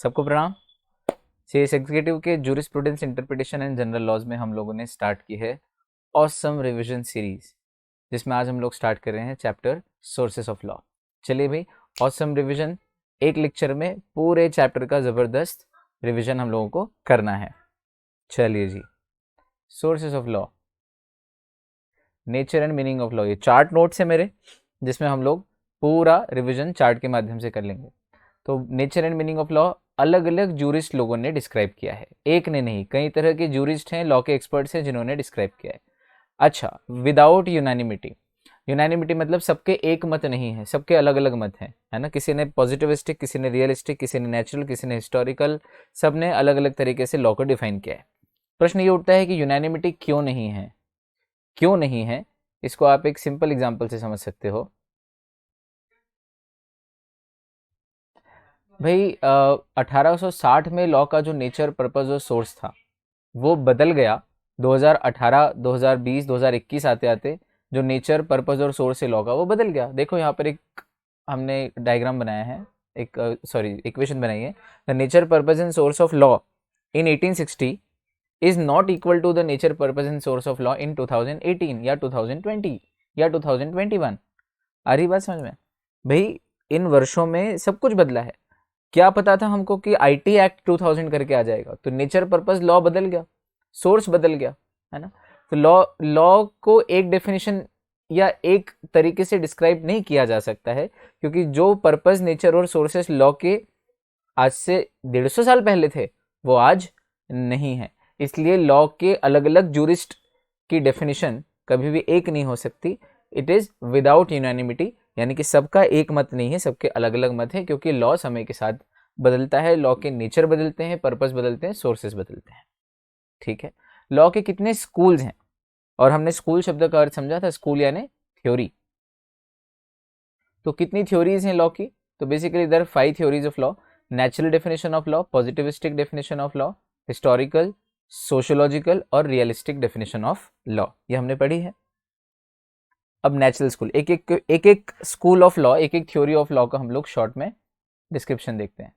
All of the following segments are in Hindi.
सबको प्रणाम। सीएस एग्जीक्यूटिव के jurisprudence interpretation and general laws में हम लोगों ने स्टार्ट की है ऑसम रिवीजन सीरीज, जिसमें आज हम लोग स्टार्ट कर रहे हैं चैप्टर सोर्सेस ऑफ लॉ। चलिए भाई, ऑसम रिवीजन एक लेक्चर में पूरे चैप्टर का ज़बरदस्त रिवीजन हम लोगों को करना है। चलिए जी, sources of law, nature and meaning of law, ये चार्ट नोट्स है मेरे, जिसमें हम लोग पूरा रिवीजन चार्ट के माध्यम से कर लेंगे। तो nature and meaning of law अलग अलग जूरिस्ट लोगों ने डिस्क्राइब किया है, एक ने नहीं, कई तरह के जूरिस्ट हैं, लॉ के एक्सपर्ट्स हैं जिन्होंने डिस्क्राइब किया है। अच्छा, विदाउट यूनानिमिटी, यूनानिमिटी मतलब सबके एक मत नहीं है, सबके अलग अलग मत हैं, है ना। किसी ने पॉजिटिविस्टिक, किसी ने रियलिस्टिक, किसी ने नेचुरल, किसी ने हिस्टोरिकल, सब ने अलग अलग तरीके से लॉ को डिफाइन किया है। प्रश्न ये उठता है कि यूनानिमिटी क्यों नहीं है, क्यों नहीं है। इसको आप एक सिंपल एग्जाम्पल से समझ सकते हो। भाई 1860 में लॉ का जो नेचर, पर्पस और सोर्स था वो बदल गया। 2018, 2020, 2021 आते आते जो नेचर, पर्पस और सोर्स है लॉ का वो बदल गया। देखो यहाँ पर एक हमने डायग्राम बनाया है, एक सॉरी इक्वेशन बनाई है। The nature, purpose and source of law in 1860 is not equal to the nature, purpose and source of law in 2018 या 2020 या 2021। आ रही बात समझ में? भाई इन वर्षों में सब कुछ बदला है। क्या पता था हमको कि आईटी एक्ट 2000 करके आ जाएगा? तो नेचर, पर्पस, लॉ बदल गया, सोर्स बदल गया, है ना। तो लॉ को एक डेफिनेशन या एक तरीके से डिस्क्राइब नहीं किया जा सकता है, क्योंकि जो पर्पस, नेचर और सोर्सेस लॉ के आज से 150 साल पहले थे वो आज नहीं है। इसलिए लॉ के अलग अलग जूरिस्ट की डेफिनेशन कभी भी एक नहीं हो सकती। इट इज विदाउट यूनानिमिटी, यानी कि सबका एक मत नहीं है, सबके अलग अलग मत है, क्योंकि लॉ समय के साथ बदलता है, लॉ के नेचर बदलते हैं, पर्पस बदलते हैं, सोर्सेस बदलते हैं। ठीक है। लॉ के कितने स्कूल्स हैं, और हमने स्कूल शब्द का अर्थ समझा था, स्कूल यानी थ्योरी। तो कितनी थ्योरीज हैं लॉ की? तो basically there are 5 theories of law. Natural definition of law, positivistic definition of law, historical, sociological और रियलिस्टिक डेफिनेशन ऑफ लॉ, ये हमने पढ़ी है। अब नेचुरल स्कूल, एक एक स्कूल ऑफ लॉ, एक एक थ्योरी ऑफ लॉ का हम लोग शॉर्ट में डिस्क्रिप्शन देखते हैं।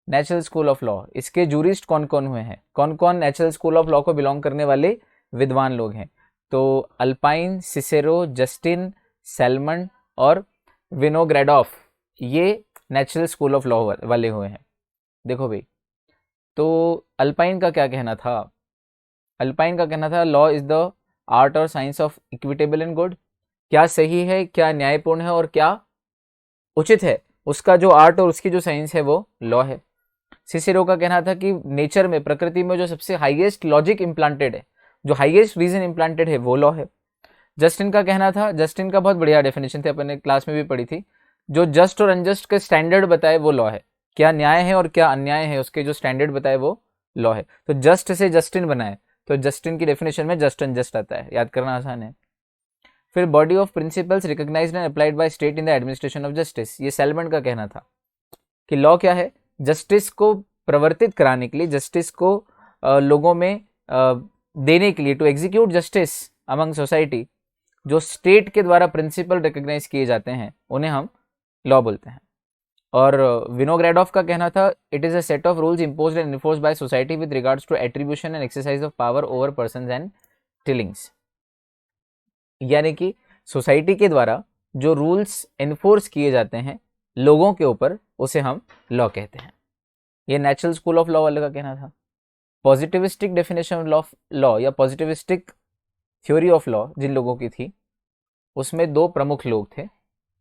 नेचुरल स्कूल ऑफ लॉ, इसके जूरिस्ट कौन कौन हुए हैं, कौन कौन नेचुरल स्कूल ऑफ लॉ को बिलोंग करने वाले विद्वान लोग हैं? तो अल्पाइन, सिसेरो, जस्टिन, सैलमन और विनोग्रेडॉफ, ये नेचुरल स्कूल ऑफ लॉ वाले हुए हैं। देखो भाई, तो अल्पाइन का क्या कहना था? अल्पाइन का कहना था लॉ इज द आर्ट और science of equitable and good. क्या सही है, क्या न्यायपूर्ण है और क्या उचित है, उसका जो आर्ट और उसकी जो साइंस है वो लॉ है। सिसेरो का कहना था कि नेचर में, प्रकृति में जो सबसे हाईएस्ट लॉजिक इम्प्लांटेड है, जो हाईएस्ट रीजन इम्प्लांटेड है, वो लॉ है। जस्टिन का कहना था, जस्टिन का बहुत बढ़िया डेफिनेशन थे, अपने क्लास में भी पढ़ी थी, जो जस्ट और अनजस्ट के स्टैंडर्ड बताए वो लॉ है। क्या न्याय है और क्या अन्याय है, उसके जो स्टैंडर्ड बताए वो लॉ है। तो जस्ट से जस्टिन बनाए, तो जस्टिन की डेफिनेशन में जस्ट अनजस्ट आता है, याद करना आसान है। फिर body of principles recognised and applied by state in the administration of justice, ये सेलमन का कहना था कि लॉ क्या है, जस्टिस को प्रवर्तित कराने के लिए, जस्टिस को लोगों में देने के लिए, to execute justice among society, जो स्टेट के द्वारा प्रिंसिपल रिकॉग्नाइज किए जाते हैं उन्हें हम लॉ बोलते हैं। और विनोग्रेडॉफ का कहना था, it is a set of rules imposed and enforced by society with regards to attribution and exercise of power over persons and things, यानी कि सोसाइटी के द्वारा जो रूल्स एनफोर्स किए जाते हैं लोगों के ऊपर, उसे हम लॉ कहते हैं। ये नेचुरल स्कूल ऑफ लॉ वाले का कहना था। पॉजिटिविस्टिक डेफिनेशन ऑफ लॉ या पॉजिटिविस्टिक थ्योरी ऑफ लॉ जिन लोगों की थी, उसमें दो प्रमुख लोग थे।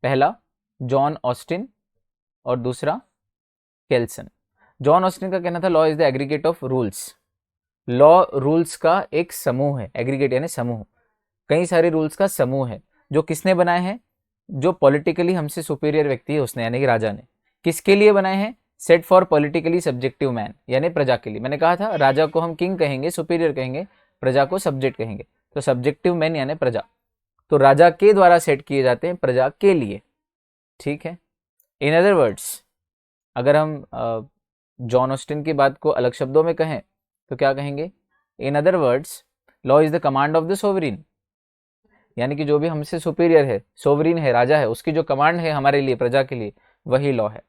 पहला जॉन ऑस्टिन और दूसरा केल्सन। जॉन ऑस्टिन का कहना था law is the aggregate of rules, law rules का एक समूह है, एग्रीगेट यानी समूह, कई सारे रूल्स का समूह है, जो किसने बनाए हैं? जो पॉलिटिकली हमसे सुपीरियर व्यक्ति है उसने, यानी कि राजा ने। किसके लिए बनाए हैं? Set for politically subjective man, यानी प्रजा के लिए। मैंने कहा था राजा को हम किंग कहेंगे, सुपीरियर कहेंगे, प्रजा को सब्जेक्ट कहेंगे। तो सब्जेक्टिव मैन यानी प्रजा, तो राजा के द्वारा सेट किए जाते हैं प्रजा के लिए। ठीक है। इन अदर वर्ड्स, अगर हम जॉन ऑस्टिन की बात को अलग शब्दों में कहें तो क्या कहेंगे? In other words, law is the command of the sovereign, यानी कि जो भी हमसे सुपीरियर है, सोवरीन है, राजा है, उसकी जो कमांड है हमारे लिए, प्रजा के लिए, वही लॉ है।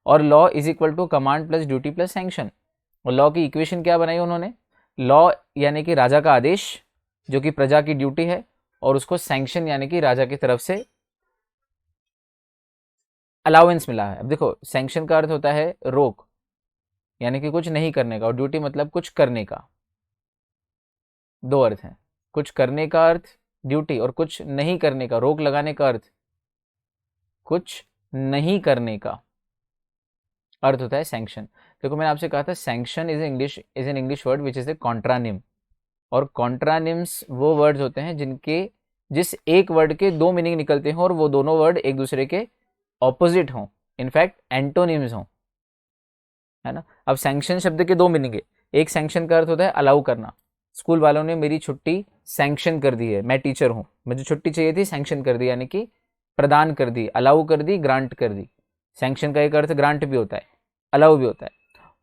और law is equal to command plus duty plus sanction. और लॉ की इक्वेशन क्या बनाई उन्होंने, लॉ यानी कि राजा का आदेश जो कि प्रजा की ड्यूटी है, और उसको सैंक्शन यानी कि राजा की तरफ से अलाउंस मिला है। अब देखो सैंक्शन का अर्थ होता है रोक यानी कि कुछ नहीं करने का, और ड्यूटी मतलब कुछ करने का। दो अर्थ हैं, कुछ करने का अर्थ ड्यूटी, और कुछ नहीं करने का, रोक लगाने का अर्थ कुछ नहीं करने का अर्थ होता है सैंक्शन। देखो मैंने आपसे कहा था sanction is an English word which is a contronym, और कॉन्ट्रानिम्स वो वर्ड्स होते हैं जिस एक वर्ड के दो मीनिंग निकलते हों और वो दोनों वर्ड एक दूसरे के ऑपोजिट हों, इनफैक्ट एंटोनिम्स हों, है ना। अब सैंक्शन शब्द के दो मीनिंग है, एक सैंक्शन का अर्थ होता है अलाउ करना, स्कूल वालों ने मेरी छुट्टी सैंक्शन कर दी है, मैं टीचर हूँ, मुझे छुट्टी चाहिए थी, सैंक्शन कर दी यानी कि प्रदान कर दी, अलाउ कर दी, ग्रांट कर दी। सैंक्शन का एक अर्थ ग्रांट भी होता है, अलाउ भी होता है।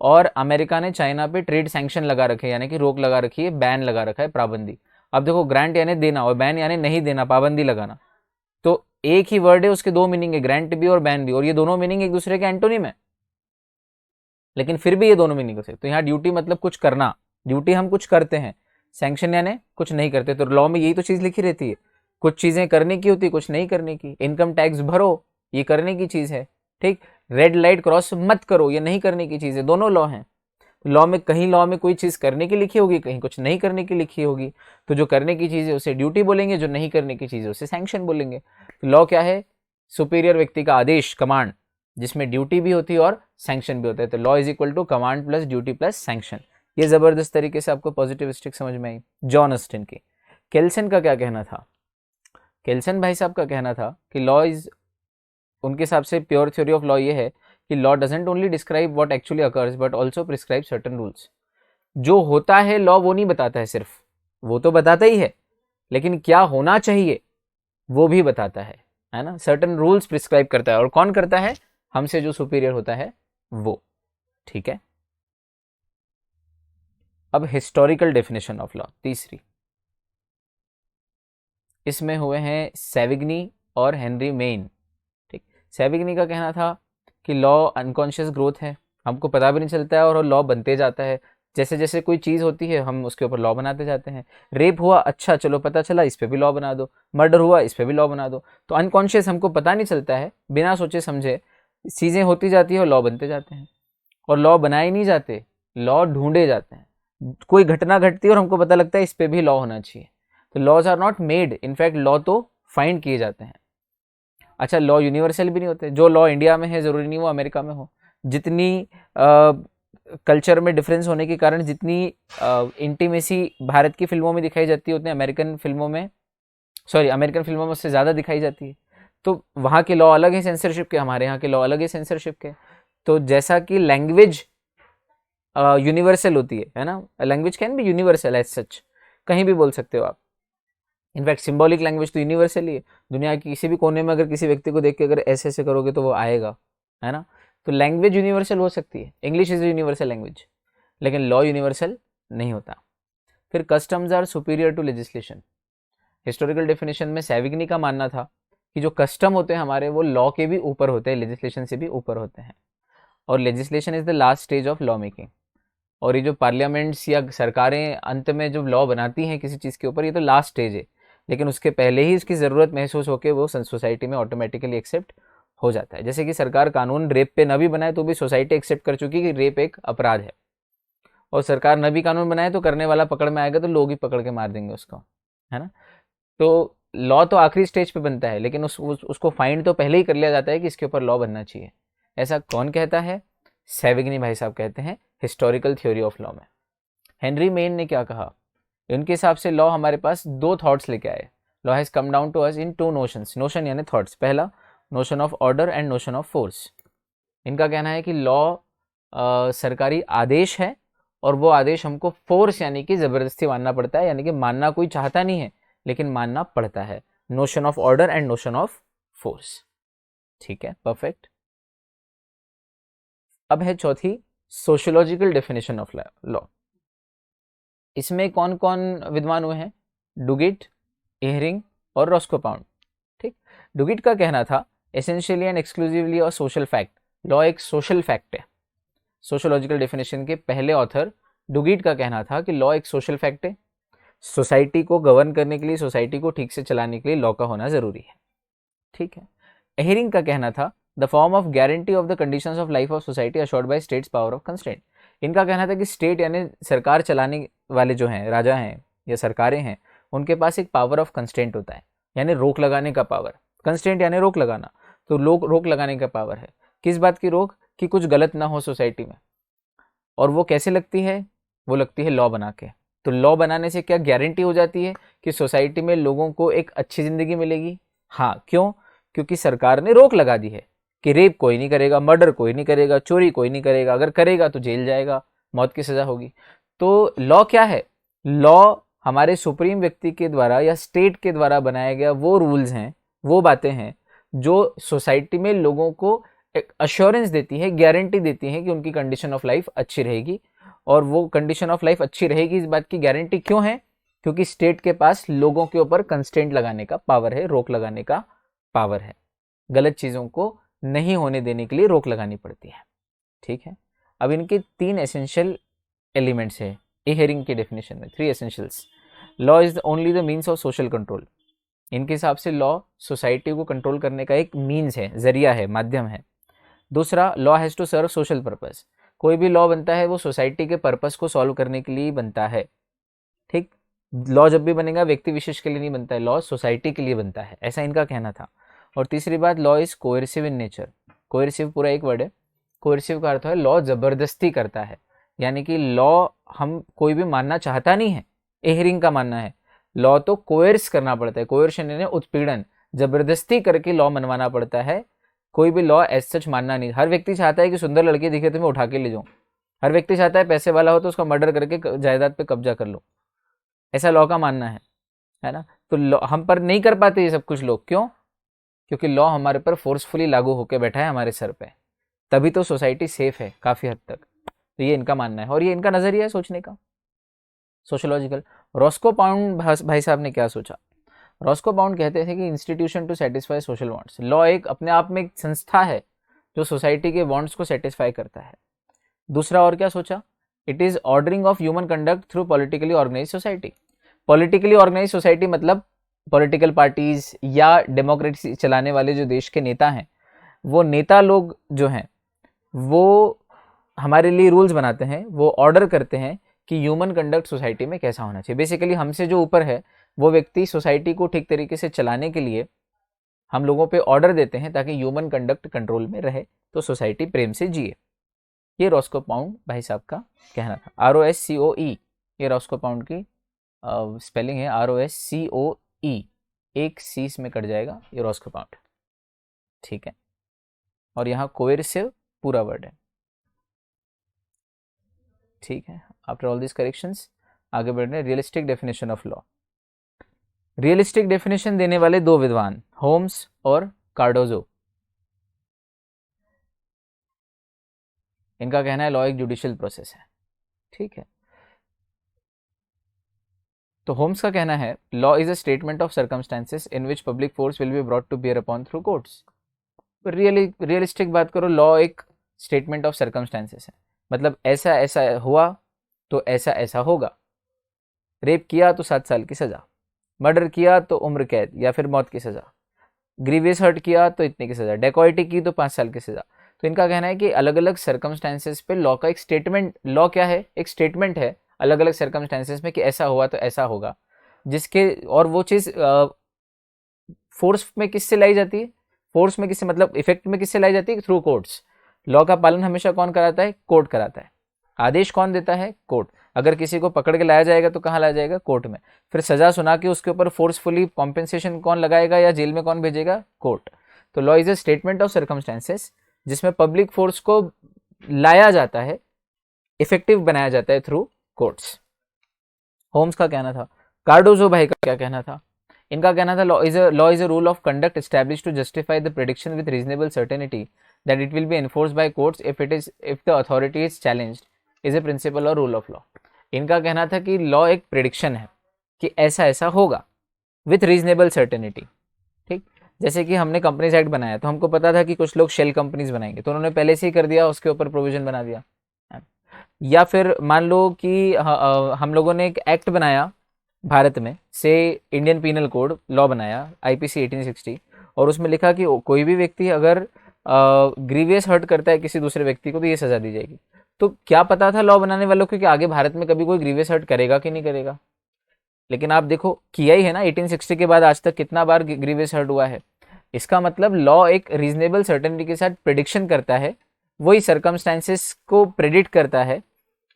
और अमेरिका ने चाइना पे ट्रेड सैंक्शन लगा रखे यानी कि रोक लगा रखी है, बैन लगा रखा है, पाबंदी। अब देखो ग्रांट यानी देना और बैन यानी नहीं देना, पाबंदी लगाना। तो एक ही वर्ड है, उसके दो मीनिंग है, ग्रांट भी और बैन भी, और ये दोनों मीनिंग एक दूसरे के एंटोनिम है, लेकिन फिर भी ये दोनों मीनिंग होते हैं। तो यहाँ ड्यूटी मतलब कुछ करना, ड्यूटी हम कुछ करते हैं, सैंक्शन यानी कुछ नहीं करते। तो लॉ में यही तो चीज लिखी रहती है, कुछ चीजें करने की होती, कुछ नहीं करने की। इनकम टैक्स भरो, ये करने की चीज है, ठीक। रेड लाइट क्रॉस मत करो, ये नहीं करने की चीज है। दोनों लॉ हैं। लॉ में कहीं लॉ में कोई चीज करने की लिखी होगी, कहीं कुछ नहीं करने की लिखी होगी। तो जो करने की चीज है उसे ड्यूटी बोलेंगे, जो नहीं करने की चीज है उसे सैंक्शन बोलेंगे। तो लॉ क्या है, सुपीरियर व्यक्ति का आदेश, कमांड, जिसमें ड्यूटी भी होती है और सैंक्शन भी होता है। तो law is equal to command plus duty plus sanction. ये जबरदस्त तरीके से आपको पॉजिटिविस्टिक समझ में आई। जॉन ऑस्टिन की। केल्सन का क्या कहना था, केल्सन भाई साहब का कहना था कि लॉ इज, उनके हिसाब से प्योर थ्योरी ऑफ लॉ ये है कि law doesn't only describe what actually occurs but also prescribe certain rules. जो होता है लॉ वो नहीं बताता है सिर्फ, वो तो बताता ही है, लेकिन क्या होना चाहिए वो भी बताता है ना। सर्टेन रूल्स प्रिस्क्राइब करता है, और कौन करता है, हमसे जो सुपीरियर होता है वो, ठीक है। अब हिस्टोरिकल डेफिनेशन ऑफ लॉ तीसरी, इसमें हुए हैं सेविग्नी और हेनरी मेन, ठीक। सेविग्नी का कहना था कि लॉ अनकॉन्शियस ग्रोथ है, हमको पता भी नहीं चलता है और लॉ बनते जाता है। जैसे जैसे कोई चीज़ होती है हम उसके ऊपर लॉ बनाते जाते हैं। रेप हुआ, अच्छा चलो पता चला, इस पे भी लॉ बना दो। मर्डर हुआ, इस पे भी लॉ बना दो। तो अनकॉन्शियस हमको पता नहीं चलता है, बिना सोचे समझे चीज़ें होती जाती है और लॉ बनते जाते हैं। और लॉ बनाए नहीं जाते, लॉ ढूंढे जाते हैं। कोई घटना घटती है और हमको पता लगता है इस पे भी लॉ होना चाहिए। तो laws are not made, in fact law तो फाइंड किए जाते हैं। अच्छा, लॉ यूनिवर्सल भी नहीं होते। जो लॉ इंडिया में है जरूरी नहीं वो अमेरिका में हो। जितनी कल्चर में डिफरेंस होने के कारण जितनी इंटीमेसी भारत की फिल्मों में दिखाई जाती है उतनी अमेरिकन फिल्मों में, अमेरिकन फिल्मों में उससे ज़्यादा दिखाई जाती है। तो वहाँ के लॉ अलग है सेंसरशिप के, हमारे यहाँ के लॉ अलग है सेंसरशिप के। तो जैसा कि लैंग्वेज यूनिवर्सल होती है ना, language can be universal as such, कहीं भी बोल सकते हो आप। इनफैक्ट सिंबॉलिक लैंग्वेज तो यूनिवर्सल ही है। दुनिया के किसी भी कोने में अगर किसी व्यक्ति को देख के अगर ऐसे ऐसे करोगे तो वो आएगा, है ना। तो लैंग्वेज यूनिवर्सल हो सकती है, इंग्लिश इज यूनिवर्सल लैंग्वेज, लेकिन लॉ यूनिवर्सल नहीं होता। फिर customs are superior to legislation. Historical definition में सेविग्नी का मानना था कि जो कस्टम होते हैं हमारे वो लॉ के भी ऊपर होते हैं, लेजिस्लेशन से भी ऊपर होते हैं। और legislation is the last stage of law making. और ये जो पार्लियामेंट्स या सरकारें अंत में जो लॉ बनाती हैं किसी चीज़ के ऊपर, ये तो लास्ट स्टेज है, लेकिन उसके पहले ही उसकी ज़रूरत महसूस होकर वो सोसाइटी में ऑटोमेटिकली एक्सेप्ट हो जाता है। जैसे कि सरकार कानून रेप पे न भी बनाए तो भी सोसाइटी एक्सेप्ट कर चुकी कि रेप एक अपराध है, और सरकार न भी कानून बनाए तो करने वाला पकड़ में आएगा तो लोग ही पकड़ के मार देंगे उसको, है ना। तो लॉ तो आखिरी स्टेज पे बनता है, लेकिन उसको फाइंड तो पहले ही कर लिया जाता है कि इसके ऊपर लॉ बनना चाहिए। ऐसा कौन कहता है, सेविग्नी भाई साहब कहते हैं हिस्टोरिकल थ्योरी ऑफ लॉ में। हेनरी मेन ने क्या कहा, उनके हिसाब से लॉ हमारे पास दो थॉट्स लेके आए। Law has come down to us in two notions, notion यानी थॉट्स। पहला notion of order and notion of force. इनका कहना है कि लॉ सरकारी आदेश है, और वो आदेश हमको फोर्स यानी कि ज़बरदस्ती मानना पड़ता है, यानी कि मानना कोई चाहता नहीं है लेकिन मानना पड़ता है। Notion of order and notion of force, ठीक है, परफेक्ट। अब है चौथी, सोशियोलॉजिकल डेफिनेशन ऑफ लॉ। इसमें कौन कौन विद्वान हुए हैं, डुगिट, एहरिंग और रॉस्कोपाउंड, ठीक। डुगिट का कहना था essentially and exclusively a social fact, law एक सोशल फैक्ट है। सोशोलॉजिकल डेफिनेशन के पहले ऑथर डुगिट का कहना था कि लॉ एक सोशल फैक्ट है, सोसाइटी को गवर्न करने के लिए, सोसाइटी को ठीक से चलाने के लिए लॉ का होना जरूरी है। ठीक है। एहरिंग का कहना था the form of guarantee of the conditions of life of society assured by state's power of constraint. इनका कहना था कि स्टेट यानी सरकार चलाने वाले जो हैं, राजा हैं या सरकारें हैं, उनके पास एक पावर ऑफ कंस्ट्रेंट होता है, यानी रोक लगाने का पावर। कंस्ट्रेंट यानी रोक लगाना, तो लोग रोक लगाने का पावर है। किस बात की रोक? कि कुछ गलत ना हो सोसाइटी में। और वो कैसे लगती है? वो लगती है लॉ बना के। तो लॉ बनाने से क्या गारंटी हो जाती है कि सोसाइटी में लोगों को एक अच्छी जिंदगी मिलेगी? हाँ। क्यों? क्योंकि सरकार ने रोक लगा दी है कि रेप कोई नहीं करेगा, मर्डर कोई नहीं करेगा, चोरी कोई नहीं करेगा, अगर करेगा तो जेल जाएगा, मौत की सजा होगी। तो लॉ क्या है? लॉ हमारे सुप्रीम व्यक्ति के द्वारा या स्टेट के द्वारा बनाया गया वो रूल्स हैं, वो बातें हैं जो सोसाइटी में लोगों को एक अश्योरेंस देती है, गारंटी देती है कि उनकी कंडीशन ऑफ लाइफ अच्छी रहेगी। और वो कंडीशन ऑफ लाइफ अच्छी रहेगी, इस बात की गारंटी क्यों है? क्योंकि स्टेट के पास लोगों के ऊपर कंस्ट्रेंट लगाने का पावर है, रोक लगाने का पावर है। गलत चीज़ों को नहीं होने देने के लिए रोक लगानी पड़ती है। ठीक है। अब इनके 3 एसेंशियल एलिमेंट्स है एहरिंग की डेफिनेशन में, 3 essentials. Law is only the means of social control. इनके हिसाब से लॉ सोसाइटी को कंट्रोल करने का एक मीन्स है, जरिया है, माध्यम है। दूसरा, law has to serve social purpose. कोई भी लॉ बनता है वो सोसाइटी के पर्पस को सॉल्व करने के लिए बनता है। ठीक। लॉ जब भी बनेगा व्यक्ति विशेष के लिए नहीं बनता है, लॉ सोसाइटी के लिए बनता है, ऐसा इनका कहना था। और तीसरी बात, law is coercive in nature. Coercive पूरा एक वर्ड है। कोएर्सिव का अर्थ है लॉ जबरदस्ती करता है, यानी कि लॉ हम कोई भी मानना चाहता नहीं है। एहरिंग का मानना है लॉ तो कोएर्स करना पड़ता है। कोएर्शन यानी उत्पीड़न, जबरदस्ती करके लॉ मनवाना पड़ता है। कोई भी लॉ एज सच मानना नहीं। हर व्यक्ति चाहता है कि सुंदर लड़की दिखे तो मैं उठा के ले जाऊं। हर व्यक्ति चाहता है पैसे वाला हो तो उसका मर्डर करके जायदाद पे कब्जा कर लो, ऐसा लॉ का मानना है ना। तो लॉ हम पर नहीं कर पाते ये सब कुछ लोग, क्यों? क्योंकि लॉ हमारे पर फोर्सफुली लागू होकर बैठा है हमारे सर पे, तभी तो सोसाइटी सेफ है काफी हद तक। तो ये इनका मानना है और ये इनका नजरिया है सोचने का, सोशोलॉजिकल। रॉस्को पाउंड भाई साहब ने क्या सोचा? रॉस्को पाउंड कहते थे कि institution to satisfy social wants. Law एक अपने आप में एक संस्था है जो सोसाइटी के वांट्स को सेटिस्फाई करता है। दूसरा और क्या सोचा? It is ordering of human conduct through politically organize society. Politically organize society मतलब पॉलिटिकल पार्टीज या डेमोक्रेसी चलाने वाले जो देश के नेता हैं, वो नेता लोग जो हैं वो हमारे लिए रूल्स बनाते हैं, वो ऑर्डर करते हैं कि ह्यूमन कंडक्ट सोसाइटी में कैसा होना चाहिए। बेसिकली हमसे जो ऊपर है वो व्यक्ति सोसाइटी को ठीक तरीके से चलाने के लिए हम लोगों पे ऑर्डर देते हैं ताकि ह्यूमन कंडक्ट कंट्रोल में रहे, तो सोसाइटी प्रेम से जिए। ये रॉस्को पाउंड भाई साहब का कहना था। ROSCOE, ये रॉस्को पाउंड की स्पेलिंग है, ROSCOE, एक सी में कट जाएगा, ये रॉस्को पाउंड। ठीक है। और यहाँ कोएर्सिव पूरा वर्ड है। ठीक है। आफ्टर ऑल दिस करेक्शंस आगे बढ़ रहे हैं। Realistic definition of law. Realistic definition देने वाले 2 विद्वान, होम्स और कार्डोजो। इनका कहना है लॉ एक जुडिशियल प्रोसेस है। ठीक है। तो होम्स का कहना है law is a statement of circumstances in which public force will be brought to bear upon through courts. Realistic बात करो, लॉ एक स्टेटमेंट ऑफ सर्कमस्टेंसेस है, मतलब ऐसा ऐसा हुआ तो ऐसा ऐसा होगा। रेप किया तो 7 साल की सजा, मर्डर किया तो उम्र कैद या फिर मौत की सजा, ग्रीवियस हर्ट किया तो इतने की सजा, डेकॉइटी की तो 5 साल की सजा। तो इनका कहना है कि अलग अलग सर्कमस्टेंसेस पे लॉ का एक स्टेटमेंट, लॉ क्या है? एक स्टेटमेंट है अलग अलग सर्कमस्टेंसेस में कि ऐसा हुआ तो ऐसा होगा, जिसके और वो चीज़ फोर्स में किससे लाई जाती है? फोर्स में किससे मतलब इफेक्ट में किससे लाई जाती है? Through courts. लॉ का पालन हमेशा कौन कराता है? कोर्ट कराता है। आदेश कौन देता है? कोर्ट। अगर किसी को पकड़ के लाया जाएगा तो कहाँ लाया जाएगा? कोर्ट में। फिर सजा सुना के उसके ऊपर फोर्सफुली कॉम्पेंसेशन कौन लगाएगा या जेल में कौन भेजेगा? कोर्ट। तो law is a statement of circumstances जिसमें पब्लिक फोर्स को लाया जाता है, इफेक्टिव बनाया जाता है थ्रू कोर्ट्स। होम्स का कहना था। कार्डोजो भाई का क्या कहना था? इनका कहना था law is a rule of conduct established to justify the prediction with reasonable certainty that it will be enforced by courts if the authority is challenged is a principle और रूल ऑफ लॉ। इनका कहना था कि लॉ एक प्रेडिक्शन है कि ऐसा ऐसा होगा विथ रीजनेबल सर्टेनिटी। ठीक। जैसे कि हमने कंपनीज एक्ट बनाया तो हमको पता था कि कुछ लोग शेल कंपनीज बनाएंगे, तो उन्होंने पहले से ही कर दिया, उसके ऊपर प्रोविजन बना दिया। या फिर मान लो कि हम लोगों ने एक एक्ट बनाया भारत में से, इंडियन पीनल कोड लॉ बनाया आईपीसी 1860, और उसमें लिखा कि कोई भी व्यक्ति अगर ग्रीवियस हर्ट करता है किसी दूसरे व्यक्ति को तो ये सजा दी जाएगी। तो क्या पता था लॉ बनाने वालों को कि आगे भारत में कभी कोई ग्रीवियस हर्ट करेगा कि नहीं करेगा? लेकिन आप देखो किया ही है ना, 1860 के बाद आज तक कितना बार ग्रीवियस हर्ट हुआ है। इसका मतलब लॉ एक रीजनेबल सर्टेनिटी के साथ प्रिडिक्शन करता है, वही सर्कमस्टेंसेस को प्रेडिक्ट करता है,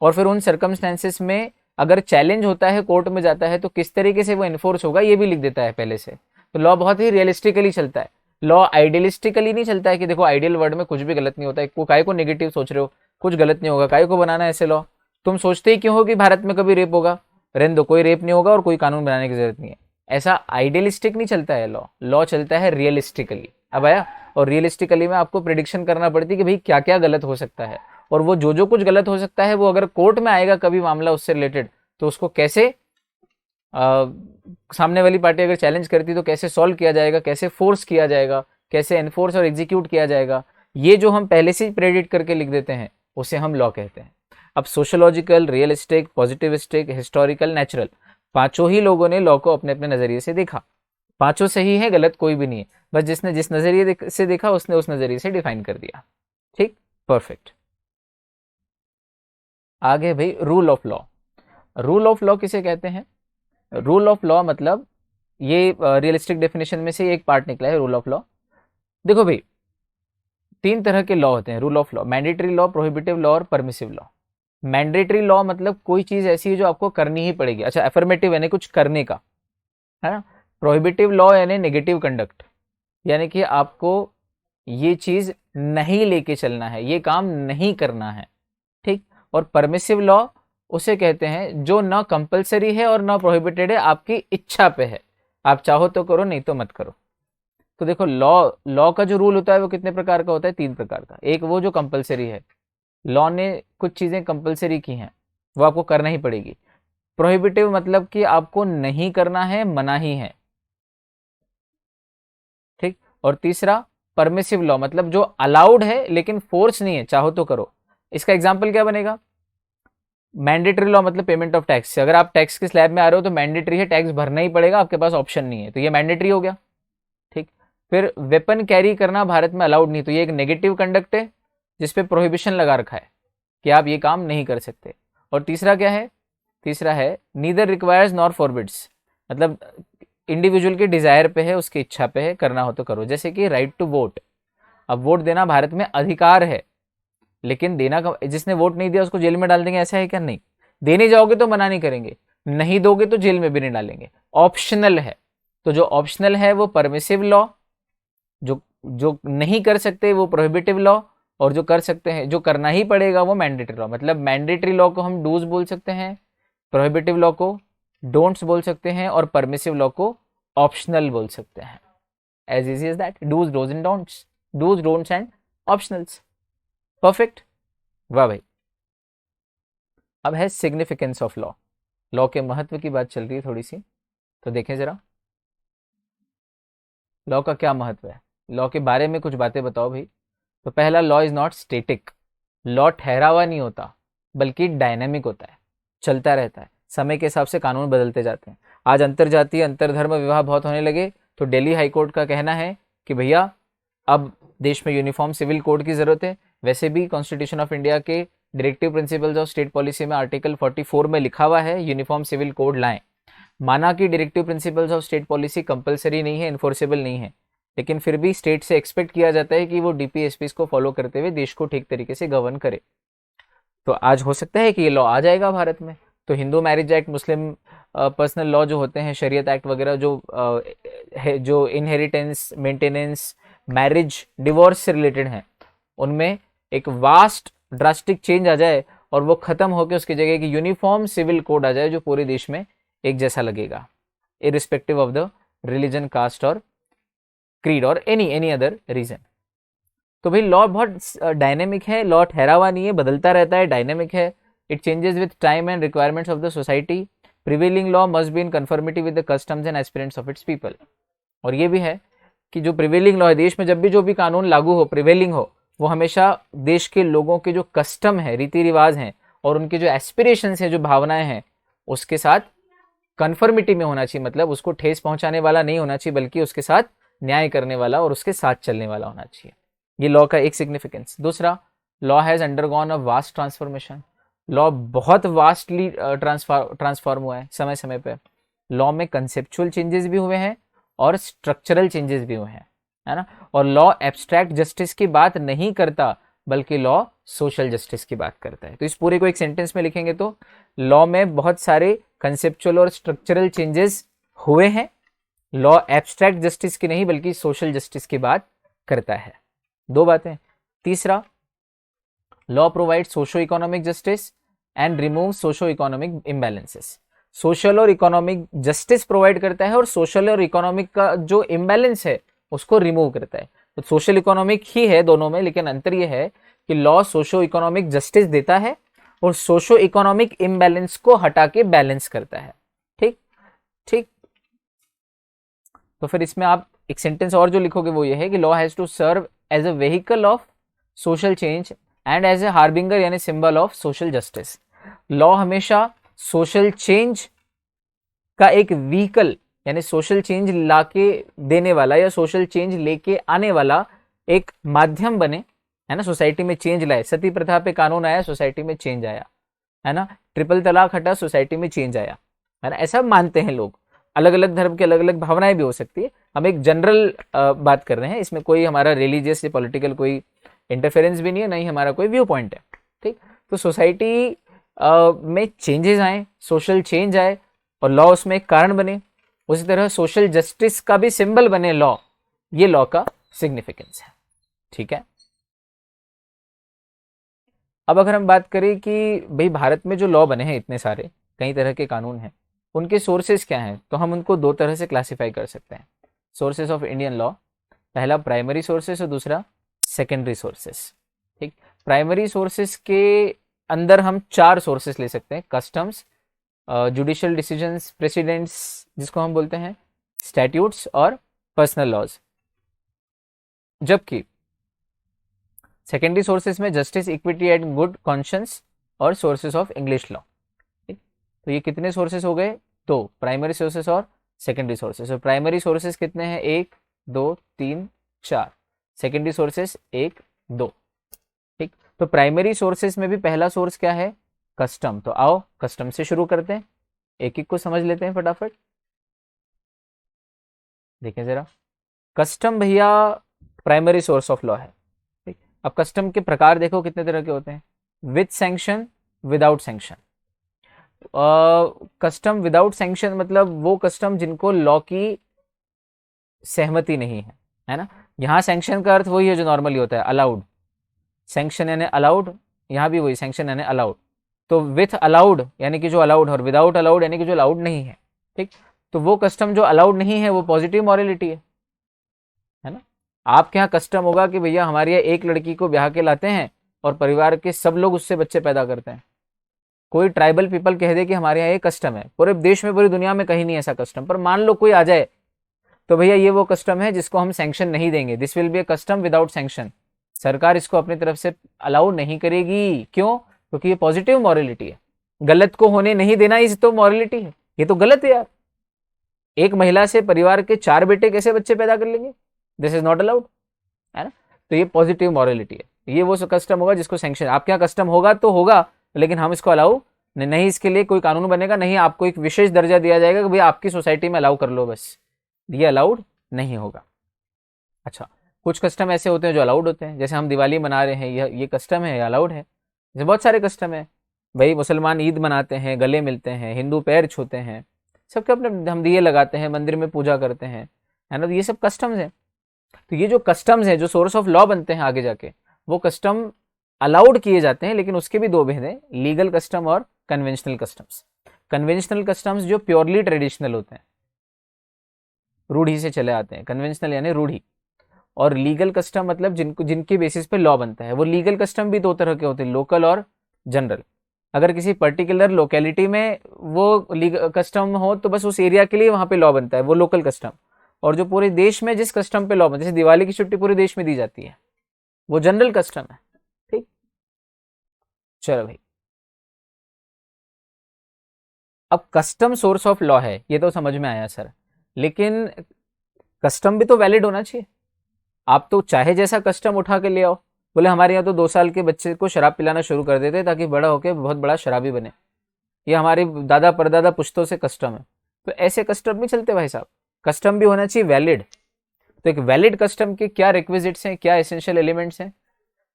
और फिर उन सर्कमस्टेंसेस में अगर चैलेंज होता है, कोर्ट में जाता है, तो किस तरीके से वो इन्फोर्स होगा ये भी लिख देता है पहले से। तो लॉ बहुत ही रियलिस्टिकली चलता है। लॉ आइडियलिस्टिकली नहीं चलता है कि देखो आइडियल वर्ड में कुछ भी गलत नहीं होता है, काय को नेगेटिव सोच रहे हो, कुछ गलत नहीं होगा, काय को बनाना है ऐसे लॉ? तुम सोचते ही क्यों हो कि भारत में कभी रेप होगा? रहने दो, कोई रेप नहीं होगा और कोई कानून बनाने की जरूरत नहीं है। ऐसा आइडियलिस्टिक नहीं चलता है लॉ, लॉ चलता है रियलिस्टिकली। अब आया? और रियलिस्टिकली में आपको प्रिडिक्शन करना पड़ती है कि भाई क्या क्या गलत हो सकता है, और वो जो कुछ गलत हो सकता है वो अगर कोर्ट में आएगा कभी मामला उससे रिलेटेड, तो उसको कैसे सामने वाली पार्टी अगर चैलेंज करती तो कैसे सॉल्व किया जाएगा, कैसे फोर्स किया जाएगा, कैसे एनफोर्स और एग्जीक्यूट किया जाएगा, ये जो हम पहले से ही प्रेडिक्ट करके लिख देते हैं उसे हम लॉ कहते हैं। अब sociological, realistic, positivistic, historical, natural, पांचों ही लोगों ने लॉ को अपने अपने नजरिए से देखा। पांचों सही है, गलत कोई भी नहीं है, बस जिसने जिस नजरिए से देखा उसने उस नजरिए से डिफाइन कर दिया। ठीक, परफेक्ट। आगे भाई rule of law. Rule of law किसे कहते हैं? रूल ऑफ लॉ मतलब ये रियलिस्टिक डेफिनेशन में से एक पार्ट निकला है रूल ऑफ लॉ। देखो भाई, तीन तरह के लॉ होते हैं rule of law: mandatory law, prohibitive law और परमिसिव लॉ। मैंडेटरी लॉ मतलब कोई चीज ऐसी है जो आपको करनी ही पड़ेगी, अच्छा एफर्मेटिव यानी कुछ करने का, है ना। प्रोहिबिटिव लॉ यानी नेगेटिव कंडक्ट, यानी कि आपको ये चीज नहीं लेके चलना है, ये काम नहीं करना है। ठीक। और परमिसिव लॉ उसे कहते हैं जो ना कंपलसरी है और ना प्रोहिबिटेड है, आपकी इच्छा पे है, आप चाहो तो करो नहीं तो मत करो। तो देखो लॉ लॉ का जो रूल होता है वो कितने प्रकार का होता है? तीन प्रकार का। एक वो जो कंपलसरी है, लॉ ने कुछ चीजें कंपलसरी की हैं, वो आपको करना ही पड़ेगी। प्रोहिबिटिव मतलब कि आपको नहीं करना है, मना ही है। ठीक। और तीसरा परमिसिव लॉ मतलब जो अलाउड है लेकिन फोर्स नहीं है, चाहो तो करो। इसका एग्जाम्पल क्या बनेगा? मैंडेटरी लॉ मतलब पेमेंट ऑफ टैक्स, अगर आप टैक्स के स्लैब में आ रहे हो तो मैंडेटरी है, टैक्स भरना ही पड़ेगा, आपके पास ऑप्शन नहीं है, तो ये मैंडेटरी हो गया। ठीक। फिर वेपन कैरी करना भारत में अलाउड नहीं, तो ये एक नेगेटिव कंडक्ट है जिसपे प्रोहिबिशन लगा रखा है कि आप ये काम नहीं कर सकते। और तीसरा क्या है? तीसरा है नीदर रिक्वायर्स नॉर फॉरबिड्स, मतलब इंडिविजुअल के डिजायर पे है, उसकी इच्छा पे है, करना हो तो करो। जैसे कि राइट टू वोट, अब वोट देना भारत में अधिकार है, लेकिन देना जिसने वोट नहीं दिया उसको जेल में डाल देंगे, ऐसा है क्या? नहीं। देने जाओगे तो मना नहीं करेंगे, नहीं दोगे तो जेल में भी नहीं डालेंगे, ऑप्शनल है। तो जो ऑप्शनल है वो परमिसिव लॉ, जो जो नहीं कर सकते वो प्रोहिबिटिव लॉ, और जो कर सकते हैं, जो करना ही पड़ेगा, वो मैंडेटरी लॉ। मतलब मैंडेटरी लॉ को हम डूज बोल सकते हैं, प्रोहिबिटिव लॉ को डोंट्स बोल सकते हैं, और परमिसिव लॉ को ऑप्शनल बोल सकते हैं। As easy as that, dos dos and don'ts, dos don'ts and optionals. Perfect, वाह भाई। अब है सिग्निफिकेंस ऑफ लॉ, लॉ के महत्व की बात चल रही है थोड़ी सी, तो देखें जरा लॉ का क्या महत्व है, लॉ के बारे में कुछ बातें बताओ भाई। तो पहला, law is not static, law ठहरा हुआ नहीं होता बल्कि डायनेमिक होता है, चलता रहता है, समय के हिसाब से कानून बदलते जाते हैं। आज अंतरजातीय अंतरधर्म विवाह बहुत होने लगे, तो दिल्ली हाईकोर्ट का कहना है कि भैया अब देश में यूनिफॉर्म सिविल कोड की जरूरत है। वैसे भी कॉन्स्टिट्यूशन ऑफ इंडिया के directive principles of state policy में आर्टिकल 44 में लिखा हुआ है यूनिफॉर्म सिविल कोड लाएं। माना कि directive principles of state policy compulsory नहीं है, इन्फोर्सेबल नहीं है, लेकिन फिर भी स्टेट से एक्सपेक्ट किया जाता है कि वो डीपीएसपी को फॉलो करते हुए देश को ठीक तरीके से गवर्न करे। तो आज हो सकता है कि ये लॉ आ जाएगा भारत में। तो हिंदू मैरिज एक्ट, मुस्लिम पर्सनल लॉ जो होते हैं, शरीयत एक्ट वगैरह जो है, जो इनहेरिटेंस, मेंटेनेंस, मैरिज, डिवोर्स से रिलेटेड हैं, उनमें एक वास्ट ड्रास्टिक चेंज आ जाए और वो खत्म होकर उसकी जगह की यूनिफॉर्म सिविल कोड आ जाए जो पूरे देश में एक जैसा लगेगा, irrespective of the religion, caste और क्रीड और एनी अदर रीजन। तो भाई लॉ बहुत डायनेमिक है, लॉ ठहरा हुआ नहीं है, बदलता रहता है, डायनेमिक है। It changes with time and requirements of the society. Prevailing law must be in conformity with the customs and aspirants of its people. और ये भी है कि जो प्रिवेलिंग लॉ है, देश में जब भी जो भी कानून लागू हो, प्रिवेलिंग हो, वो हमेशा देश के लोगों के जो कस्टम है, रीति रिवाज हैं और उनके जो एस्पिरेशंस हैं, जो भावनाएं हैं, उसके साथ कन्फर्मिटी में होना चाहिए। मतलब उसको ठेस पहुंचाने वाला नहीं होना चाहिए, बल्कि उसके साथ न्याय करने वाला और उसके साथ चलने वाला होना चाहिए। ये लॉ का एक सिग्निफिकेंस। दूसरा, law has undergone a vast transformation. Law बहुत वास्टली ट्रांसफॉर्म हुआ है समय समय पे। लॉ में कंसेप्चुअल चेंजेस भी हुए हैं और स्ट्रक्चरल चेंजेस भी हुए हैं, है ना। और लॉ एब्स्ट्रैक्ट जस्टिस की बात नहीं करता, बल्कि लॉ सोशल जस्टिस की बात करता है। तो इस पूरे को एक सेंटेंस में लिखेंगे तो लॉ में बहुत सारे कंसेप्चुअल और स्ट्रक्चरल चेंजेस हुए हैं। लॉ एब्स्ट्रैक्ट जस्टिस की नहीं, बल्कि सोशल जस्टिस की बात करता है। दो बातें। तीसरा, law provide socio economic justice and remove socio economic imbalances. Social और इकोनॉमिक जस्टिस प्रोवाइड करता है और सोशल और इकोनॉमिक का जो इम्बैलेंस है उसको रिमूव करता है। तो सोशल इकोनॉमिक ही है दोनों में, लेकिन अंतर यह है कि लॉ सोशो इकोनॉमिक जस्टिस देता है और सोशो इकोनॉमिक इम्बैलेंस को हटा के बैलेंस करता है। ठीक ठीक। तो फिर इसमें आप एक सेंटेंस और जो लिखोगे वो ये है कि law has to serve as a vehicle of social change and as a harbinger यानी symbol of social justice. Law हमेशा सोशल चेंज का एक व्हीकल यानी सोशल चेंज लाके देने वाला या सोशल चेंज लेके आने वाला एक माध्यम बने, है ना। सोसाइटी में चेंज लाए। सती प्रथा पे कानून आया, सोसाइटी में चेंज आया, है ना। ट्रिपल तलाक हटा, सोसाइटी में चेंज आया, है ना। ऐसा मानते हैं लोग। अलग अलग धर्म की अलग अलग भावनाएं भी हो सकती है। हम एक जनरल बात कर रहे हैं, इसमें कोई हमारा रिलीजियस या पॉलिटिकल कोई इंटरफेरेंस भी नहीं है, नहीं हमारा कोई व्यू पॉइंट है। ठीक। तो सोसाइटी में चेंजेस आए, सोशल चेंज आए और लॉ उसमें एक कारण बने। उसी तरह सोशल जस्टिस का भी सिंबल बने लॉ। ये लॉ का सिग्निफिकेंस है। ठीक है। अब अगर हम बात करें कि भाई भारत में जो लॉ बने हैं, इतने सारे कई तरह के कानून हैं, उनके सोर्सेज क्या हैं, तो हम उनको दो तरह से क्लासिफाई कर सकते हैं। सोर्सेज ऑफ इंडियन लॉ, पहला प्राइमरी सोर्सेज और दूसरा सेकेंडरी सोर्सेज। ठीक। प्राइमरी सोर्सेज के अंदर हम चार सोर्सेज ले सकते हैं। कस्टम्स, जुडिशियल डिसीजंस, प्रेसिडेंट्स जिसको हम बोलते हैं, स्टैट्यूट्स और पर्सनल लॉज। जबकि सेकेंडरी सोर्सेज में justice, equity and good conscience और सोर्सेज ऑफ इंग्लिश लॉ। ठीक। तो ये कितने सोर्सेज हो गए? दो, प्राइमरी सोर्सेज और सेकेंडरी सोर्सेज। और प्राइमरी सोर्सेज कितने हैं? 1 2 3 4। Secondary sources 1 2। ठीक। तो प्राइमरी सोर्सेज में भी पहला सोर्स क्या है? कस्टम। तो आओ कस्टम से शुरू करते हैं, एक एक को समझ लेते हैं फटाफट। देखें जरा, कस्टम भैया प्राइमरी सोर्स ऑफ लॉ है। ठीक। अब कस्टम के प्रकार देखो कितने तरह के होते हैं। With sanction, without sanction. Custom without sanction मतलब वो कस्टम जिनको लॉ की सहमति नहीं है ना। यहाँ सैंक्शन का अर्थ वही है जो नॉर्मली होता है, अलाउड। सैंक्शन यानी अलाउड, यहाँ भी वही सैंक्शन यानी अलाउड। तो विथ अलाउड यानी कि जो अलाउड है, और विदाउट अलाउड यानी कि जो अलाउड नहीं है। ठीक। तो वो कस्टम जो अलाउड नहीं है वो पॉजिटिव मॉरलिटी है ना। आपके यहाँ कस्टम होगा कि भैया हमारे यहाँ एक लड़की को ब्याह के लाते हैं और परिवार के सब लोग उससे बच्चे पैदा करते हैं। कोई ट्राइबल पीपल कह दे कि हमारे यहाँ ये कस्टम है, पूरे देश में पूरी दुनिया में कहीं नहीं ऐसा कस्टम, पर मान लो कोई आ जाए तो भैया ये वो कस्टम है जिसको हम सैंक्शन नहीं देंगे। This will be A custom without sanction. सरकार इसको अपनी तरफ से अलाउ नहीं करेगी। क्यों? क्योंकि ये पॉजिटिव मॉरलिटी है। गलत को होने नहीं देना इस तो मॉरलिटी है, ये तो गलत है यार। एक महिला से परिवार के 4 बेटे कैसे बच्चे पैदा कर लेंगे? दिस इज नॉट अलाउड, है ना। तो ये पॉजिटिव मॉरलिटी है। ये वो कस्टम होगा जिसको सैंक्शन, आपके यहाँ कस्टम होगा तो होगा, लेकिन हम इसको अलाउ नहीं, इसके लिए कोई कानून बनेगा नहीं, आपको एक विशेष दर्जा दिया जाएगा कि भाई आपकी सोसाइटी में अलाउ कर लो, बस ये अलाउड नहीं होगा। अच्छा, कुछ कस्टम ऐसे होते हैं जो अलाउड होते हैं, जैसे हम दिवाली मना रहे हैं, ये कस्टम है, अलाउड है। जैसे बहुत सारे कस्टम है भाई, मुसलमान ईद मनाते हैं, गले मिलते हैं, हिंदू पैर छूते हैं, सबके अपने, हम दिए लगाते हैं, मंदिर में पूजा करते हैं, है ना। तो ये सब कस्टम्स हैं। तो ये जो कस्टम्स हैं जो सोर्स ऑफ लॉ बनते हैं आगे जाके, वो कस्टम अलाउड किए जाते हैं, लेकिन उसके भी दो भेद हैं, लीगल कस्टम और कन्वेंशनल कस्टम्स। कन्वेंशनल कस्टम्स जो प्योरली ट्रेडिशनल होते हैं, रूढ़ी से चले आते हैं, कन्वेंशनल यानी रूढ़ी। और लीगल कस्टम मतलब जिनके बेसिस पे लॉ बनता है। वो लीगल कस्टम भी दो तरह के होते हैं, लोकल और जनरल। अगर किसी पर्टिकुलर लोकेलिटी में वो लीगल कस्टम हो तो बस उस एरिया के लिए वहां पे लॉ बनता है, वो लोकल कस्टम। और जो पूरे देश में जिस कस्टम पे लॉ, जैसे दिवाली की छुट्टी पूरे देश में दी जाती है, वो जनरल कस्टम है। ठीक, चलो भाई, अब कस्टम सोर्स ऑफ लॉ है, ये तो समझ में आया सर, लेकिन कस्टम भी तो वैलिड होना चाहिए। आप तो चाहे जैसा कस्टम उठा के ले आओ, बोले हमारे यहाँ तो 2 साल के बच्चे को शराब पिलाना शुरू कर देते ताकि बड़ा होकर बहुत बड़ा शराबी बने, ये हमारे दादा परदादा पुश्तों से कस्टम है। तो ऐसे कस्टम नहीं चलते भाई साहब, कस्टम भी होना चाहिए वैलिड। तो एक वैलिड कस्टम के क्या रिक्विजिट्स हैं, क्या एसेंशियल एलिमेंट्स हैं?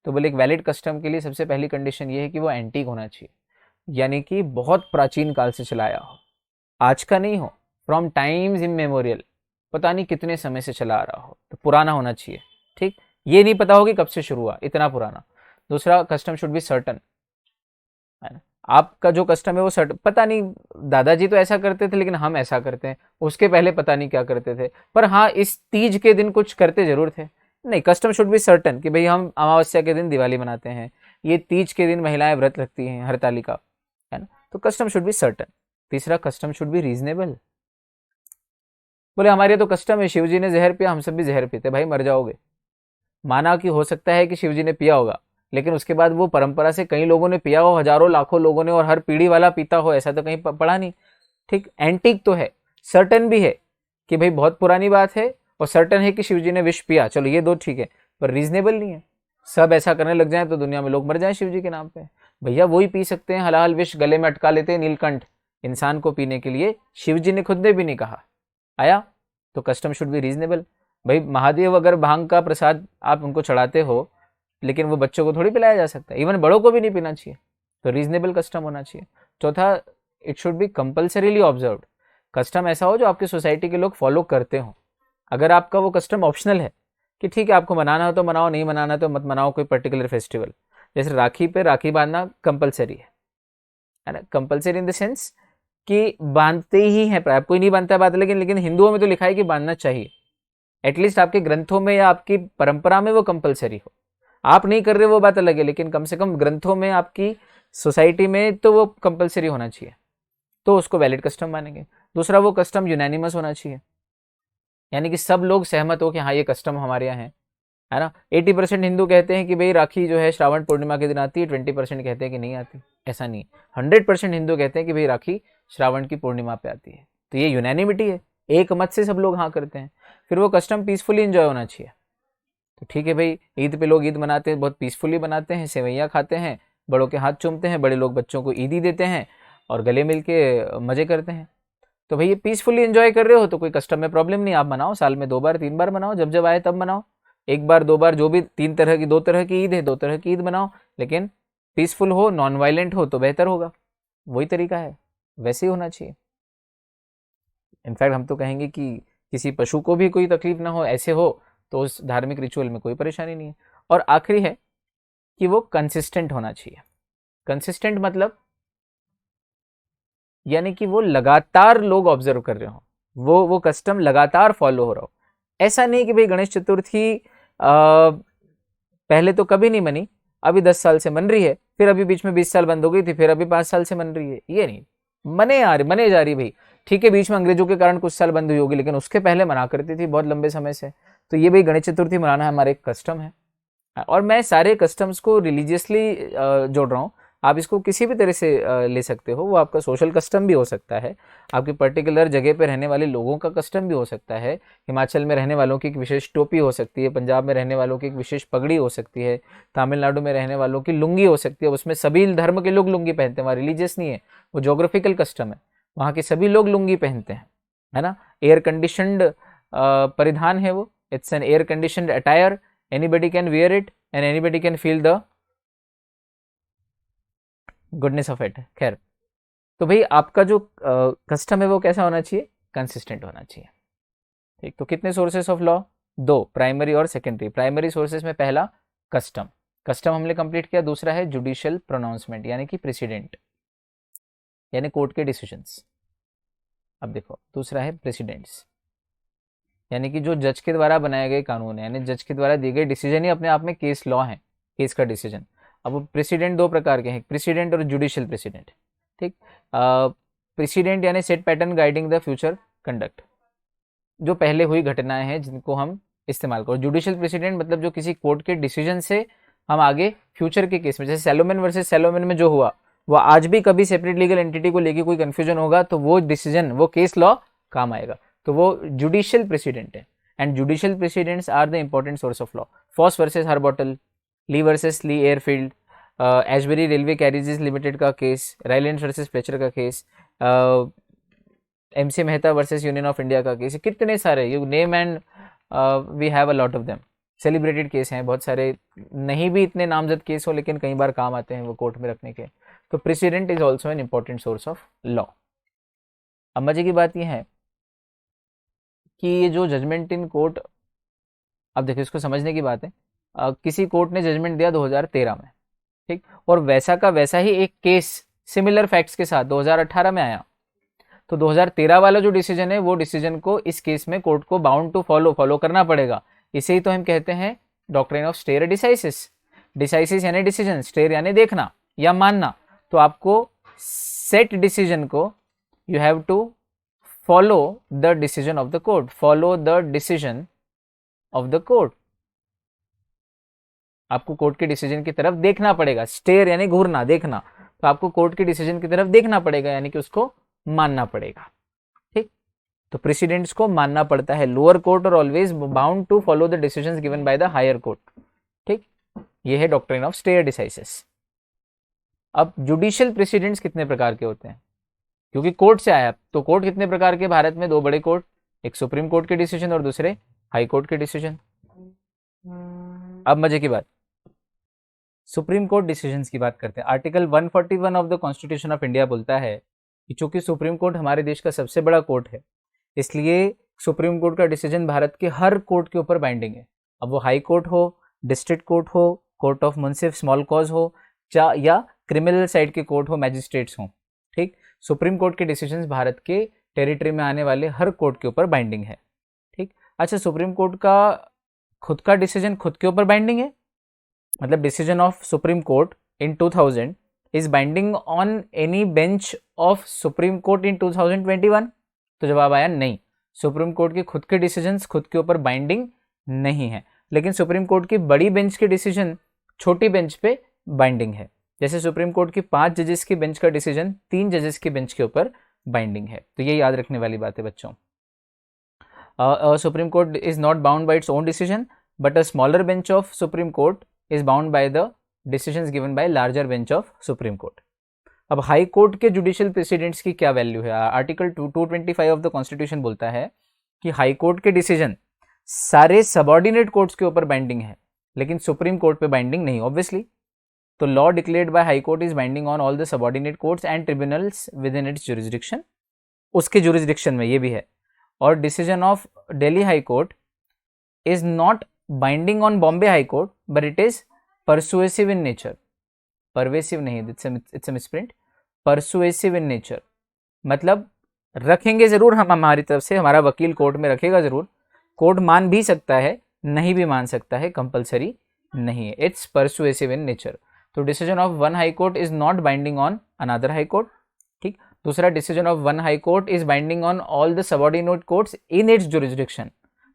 तो बोले एक वैलिड कस्टम के लिए सबसे पहली कंडीशन ये है कि वो एंटीक होना चाहिए, यानी कि बहुत प्राचीन काल से चला आया हो, आज का नहीं हो, फ्रॉम टाइम्स इमेमोरियल, पता नहीं कितने समय से चला आ रहा हो, तो पुराना होना चाहिए। ठीक, ये नहीं पता हो कि कब से शुरू हुआ, इतना पुराना। दूसरा, कस्टम शुड बी सर्टन, है ना, आपका जो कस्टम है वो सर्ट, पता नहीं दादाजी तो ऐसा करते थे लेकिन हम ऐसा करते हैं, उसके पहले पता नहीं क्या करते थे, पर हाँ इस तीज के दिन कुछ करते जरूर थे। नहीं, कस्टम शुड बी सर्टन कि भाई हम अमावस्या के दिन दिवाली मनाते हैं, ये तीज के दिन महिलाएं व्रत रखती हैं हरतालिका, है ना, तो कस्टम शुड बी सर्टन। तीसरा, कस्टम शुड बी रीजनेबल। बोले हमारे तो कस्टम है, शिव जी ने जहर पिया, हम सब भी जहर पीते, भाई मर जाओगे। माना कि हो सकता है कि शिव जी ने पिया होगा, लेकिन उसके बाद वो परंपरा से कई लोगों ने पिया हो, हजारों लाखों लोगों ने, और हर पीढ़ी वाला पीता हो, ऐसा तो कहीं पढ़ा नहीं। ठीक, एंटीक तो है, सर्टन भी है कि भाई बहुत पुरानी बात है, और सर्टन है कि शिव जी ने विष पिया, चलो ये दो ठीक है, पर रीजनेबल नहीं है। सब ऐसा करने लग जाए तो दुनिया में लोग मर जाए शिव जी के नाम पे। भैया वही पी सकते हैं हलाल विष, गले में अटका लेते हैं नीलकंठ, इंसान को पीने के लिए शिव जी ने खुद ने भी नहीं कहा, आया, तो कस्टम शुड बी रीजनेबल। भाई महादेव अगर भांग का प्रसाद आप उनको चढ़ाते हो, लेकिन वो बच्चों को थोड़ी पिलाया जा सकता है, इवन बड़ों को भी नहीं पीना चाहिए, तो रीजनेबल कस्टम होना चाहिए। चौथा, it should be compulsorily observed, custom ऐसा हो जो आपकी सोसाइटी के लोग फॉलो करते हो। अगर आपका वो कस्टम ऑप्शनल है कि ठीक है आपको मनाना हो तो मनाओ, नहीं मनाना तो मत मनाओ कोई पर्टिकुलर फेस्टिवल, जैसे राखी पे राखी बांधना कंपलसरी है ना, कंपलसरी इन द सेंस कि बांधते ही हैं, प्राय कोई नहीं बांधता बात, लेकिन हिंदुओं में तो लिखा है कि बांधना चाहिए, एटलीस्ट आपके ग्रंथों में या आपकी परंपरा में वो कंपलसरी हो। आप नहीं कर रहे वो बात अलग है, लेकिन कम से कम ग्रंथों में आपकी सोसाइटी में तो वो कंपलसरी होना चाहिए, तो उसको वैलिड कस्टम मानेंगे। दूसरा, वो कस्टम यूनानिमस होना चाहिए, यानी कि सब लोग सहमत हो कि हाँ ये कस्टम हमारे यहाँ है ना। 80% हिंदू कहते हैं कि भाई राखी जो है श्रावण पूर्णिमा के दिन आती है, 20% कहते हैं कि नहीं आती, ऐसा नहीं है। 100% हिंदू कहते हैं कि भाई राखी श्रावण की पूर्णिमा पे आती है, तो ये यूनानिमिटी है, एक मत से सब लोग हाँ करते हैं। फिर वो कस्टम पीसफुली इंजॉय होना चाहिए, तो ठीक है भाई, ईद पे लोग ईद मनाते हैं, बहुत पीसफुली बनाते हैं, सेवैयाँ खाते हैं, बड़ों के हाथ चूमते हैं, बड़े लोग बच्चों को ईदी देते हैं और गले मिल के मजे करते हैं। तो भाई ये पीसफुली एंजॉय कर रहे हो तो कोई कस्टम में प्रॉब्लम नहीं, आप मनाओ, साल में 2 बार 3 बार मनाओ, जब जब आए तब मनाओ, 1 बार 2 बार जो भी 3 तरह की 2 तरह की ईद है, 2 तरह की ईद मनाओ, लेकिन पीसफुल हो, नॉन वायलेंट हो तो बेहतर होगा, वही तरीका है, वैसे ही होना चाहिए। इनफैक्ट हम तो कहेंगे कि किसी पशु को भी कोई तकलीफ ना हो, ऐसे हो तो उस धार्मिक रिचुअल में कोई परेशानी नहीं है। और आखिरी है कि वो कंसिस्टेंट होना चाहिए। कंसिस्टेंट मतलब यानी कि वो लगातार लोग ऑब्जर्व कर रहे हो, वो कस्टम लगातार फॉलो हो रहा हो। ऐसा नहीं कि भाई गणेश चतुर्थी पहले तो कभी नहीं मनी, अभी 10 साल से मन रही है, फिर अभी बीच में 20 साल बंद हो गई थी, फिर अभी 5 साल से मन रही है, ये नहीं, मने जा रही भाई। ठीक है बीच में अंग्रेजों के कारण कुछ साल बंद हुई होगी, लेकिन उसके पहले मना करती थी बहुत लंबे समय से। तो ये भाई गणेश चतुर्थी मनाना हमारा एक कस्टम है, और मैं सारे कस्टम्स को रिलीजियसली जोड़ रहा हूँ। आप इसको किसी भी तरह से ले सकते हो, वो आपका सोशल कस्टम भी हो सकता है, आपकी पर्टिकुलर जगह पे रहने वाले लोगों का कस्टम भी हो सकता है। हिमाचल में रहने वालों की एक विशेष टोपी हो सकती है, पंजाब में रहने वालों की एक विशेष पगड़ी हो सकती है, तमिलनाडु में रहने वालों की लुंगी हो सकती है, उसमें सभी धर्म के लोग लुंगी पहनते हैं, वहाँ रिलीजियस नहीं है, वो जोग्राफिकल कस्टम है, वहाँ के सभी लोग लुंगी पहनते हैं, है ना। एयर कंडीशनड परिधान है वो, it's an air conditioned attire, anybody can wear it and anybody can feel the goodness of it. खैर, तो भाई आपका जो कस्टम है वो कैसा होना चाहिए, कंसिस्टेंट होना चाहिए। ठीक, तो कितने सोर्सेस ऑफ लॉ, 2, प्राइमरी और सेकेंडरी। प्राइमरी सोर्सेस में पहला कस्टम, कस्टम हमने कंप्लीट किया। दूसरा है जुडिशियल प्रोनाउंसमेंट, यानी कि प्रेसिडेंट, यानी कोर्ट के डिसीजंस। अब देखो, दूसरा है प्रेसिडेंट्स, यानी कि जो जज के द्वारा बनाए गए कानून है, यानी जज के द्वारा दिए गए डिसीजन ही अपने आप में केस लॉ है, केस का डिसीजन। अब प्रेसिडेंट 2 प्रकार के हैं, प्रेसिडेंट और जुडिशियल प्रेसिडेंट। ठीक, प्रेसिडेंट यानी set pattern guiding the future conduct, जो पहले हुई घटनाएं हैं जिनको हम इस्तेमाल करो। जुडिशियल प्रेसिडेंट मतलब जो किसी कोर्ट के डिसीजन से हम आगे फ्यूचर के केस में, जैसे सैलोमन वर्सेस सैलोमन में जो हुआ, वो आज भी कभी सेपरेट लीगल एंटिटी को लेके कोई कंफ्यूजन होगा तो वो डिसीजन, वो केस लॉ काम आएगा, तो वो जुडिशियल प्रेसिडेंट है। And judicial precedents are the important source of law. Foss versus Harbottle, Lee versus Lee airfield, Ashbury Railway Carriages Limited का केस, रायलैंड वर्सेस फ्लेचर का case, MC Mehta versus Union of India का केस, कितने सारे, you name and we have a lot of them. Celebrated case हैं बहुत सारे, नहीं भी इतने नामजद केस हो लेकिन कई बार काम आते हैं वो कोर्ट में रखने के। तो president is also an important source of law. अब मजे की बात यह है कि ये जो जजमेंट इन कोर्ट, अब देखिए इसको समझने की बात है, किसी कोर्ट ने जजमेंट दिया 2013 में, ठीक, और वैसा का वैसा ही एक केस सिमिलर फैक्ट्स के साथ 2018 में आया, तो 2013 वाला जो डिसीजन है वो डिसीजन को इस केस में कोर्ट को बाउंड टू फॉलो करना पड़ेगा। इसे ही तो हम कहते हैं doctrine of stare decisis. Decisis यानी डिसीजन, स्टेयर यानी देखना या मानना। तो आपको सेट डिसीजन को you have to follow the decision of the court, follow the decision of the court. आपको कोर्ट के डिसीजन की तरफ देखना पड़ेगा। स्टेयर यानी घूरना, देखना, तो आपको कोर्ट के डिसीजन की तरफ देखना पड़ेगा, यानी कि उसको मानना पड़ेगा। ठीक, तो प्रेसिडेंट्स को मानना पड़ता है। Lower court are always bound to follow the decisions given by the higher court. ठीक, ये है डॉक्ट्रिन ऑफ स्टेयर डिसाइसिस। अब जुडिशियल प्रेसिडेंट्स कितने प्रकार के होते हैं, क्योंकि कोर्ट से आया, तो कोर्ट कितने प्रकार के भारत में? दो बड़े कोर्ट, एक सुप्रीम कोर्ट के डिसीजन और दूसरे हाई कोर्ट के डिसीजन। अब मजे की बात, सुप्रीम कोर्ट डिसीजंस की बात करते हैं। Article 141 of the constitution of India बोलता है कि चूंकि सुप्रीम कोर्ट हमारे देश का सबसे बड़ा कोर्ट है, इसलिए सुप्रीम कोर्ट का डिसीजन भारत के हर कोर्ट के ऊपर बाइंडिंग है। अब वो हाई कोर्ट हो, डिस्ट्रिक्ट कोर्ट हो, court of Munsif small cause हो, या क्रिमिनल साइड के कोर्ट हो, मैजिस्ट्रेट्स हो। ठीक, सुप्रीम कोर्ट के डिसीजंस भारत के टेरिटरी में आने वाले हर कोर्ट के ऊपर बाइंडिंग है। ठीक, अच्छा, सुप्रीम कोर्ट का खुद का डिसीजन खुद के ऊपर बाइंडिंग है, मतलब decision of Supreme Court in 2000 is binding on any bench of Supreme Court in 2021? तो जवाब आया नहीं, सुप्रीम कोर्ट के खुद के डिसीजंस खुद के ऊपर बाइंडिंग नहीं है, लेकिन सुप्रीम कोर्ट की बड़ी बेंच के डिसीजन छोटी बेंच पे बाइंडिंग है। जैसे सुप्रीम कोर्ट की 5 जजेस की बेंच का डिसीजन 3 जजेस की बेंच के ऊपर बाइंडिंग है। तो ये याद रखने वाली बात है बच्चों। Supreme court is not bound by its own decision, but a smaller bench of Supreme court is bound by the decisions given by larger bench of Supreme Court. अब हाई कोर्ट के जुडिशियल प्रेसिडेंट्स की क्या वैल्यू है? आर्टिकल 225 ऑफ द कॉन्स्टिट्यूशन बोलता है कि हाई कोर्ट के डिसीजन सारे सबऑर्डिनेट कोर्ट्स के ऊपर बाइंडिंग है, लेकिन सुप्रीम कोर्ट पे बाइंडिंग नहीं, ऑब्वियसली। तो law declared by high court is binding on all the subordinate courts and tribunals with in its jurisdiction, उसके जुरिस्डिक्शन में ये भी है। और decision of Delhi high court is not binding on Bombay high court, but it is persuasive in nature. Pervasive नहीं, it's a misprint, persuasive in nature, मतलब रखेंगे जरूर हम हमारी तरफ से, हमारा वकील कोर्ट में रखेगा जरूर, कोर्ट मान भी सकता है, नहीं भी मान सकता है, कंपलसरी नहीं है, इट्स परसुएसिव इन नेचर। तो decision of one high court is not binding on another high court. ठीक, दूसरा, decision of one high court is binding on all the subordinate courts in its jurisdiction,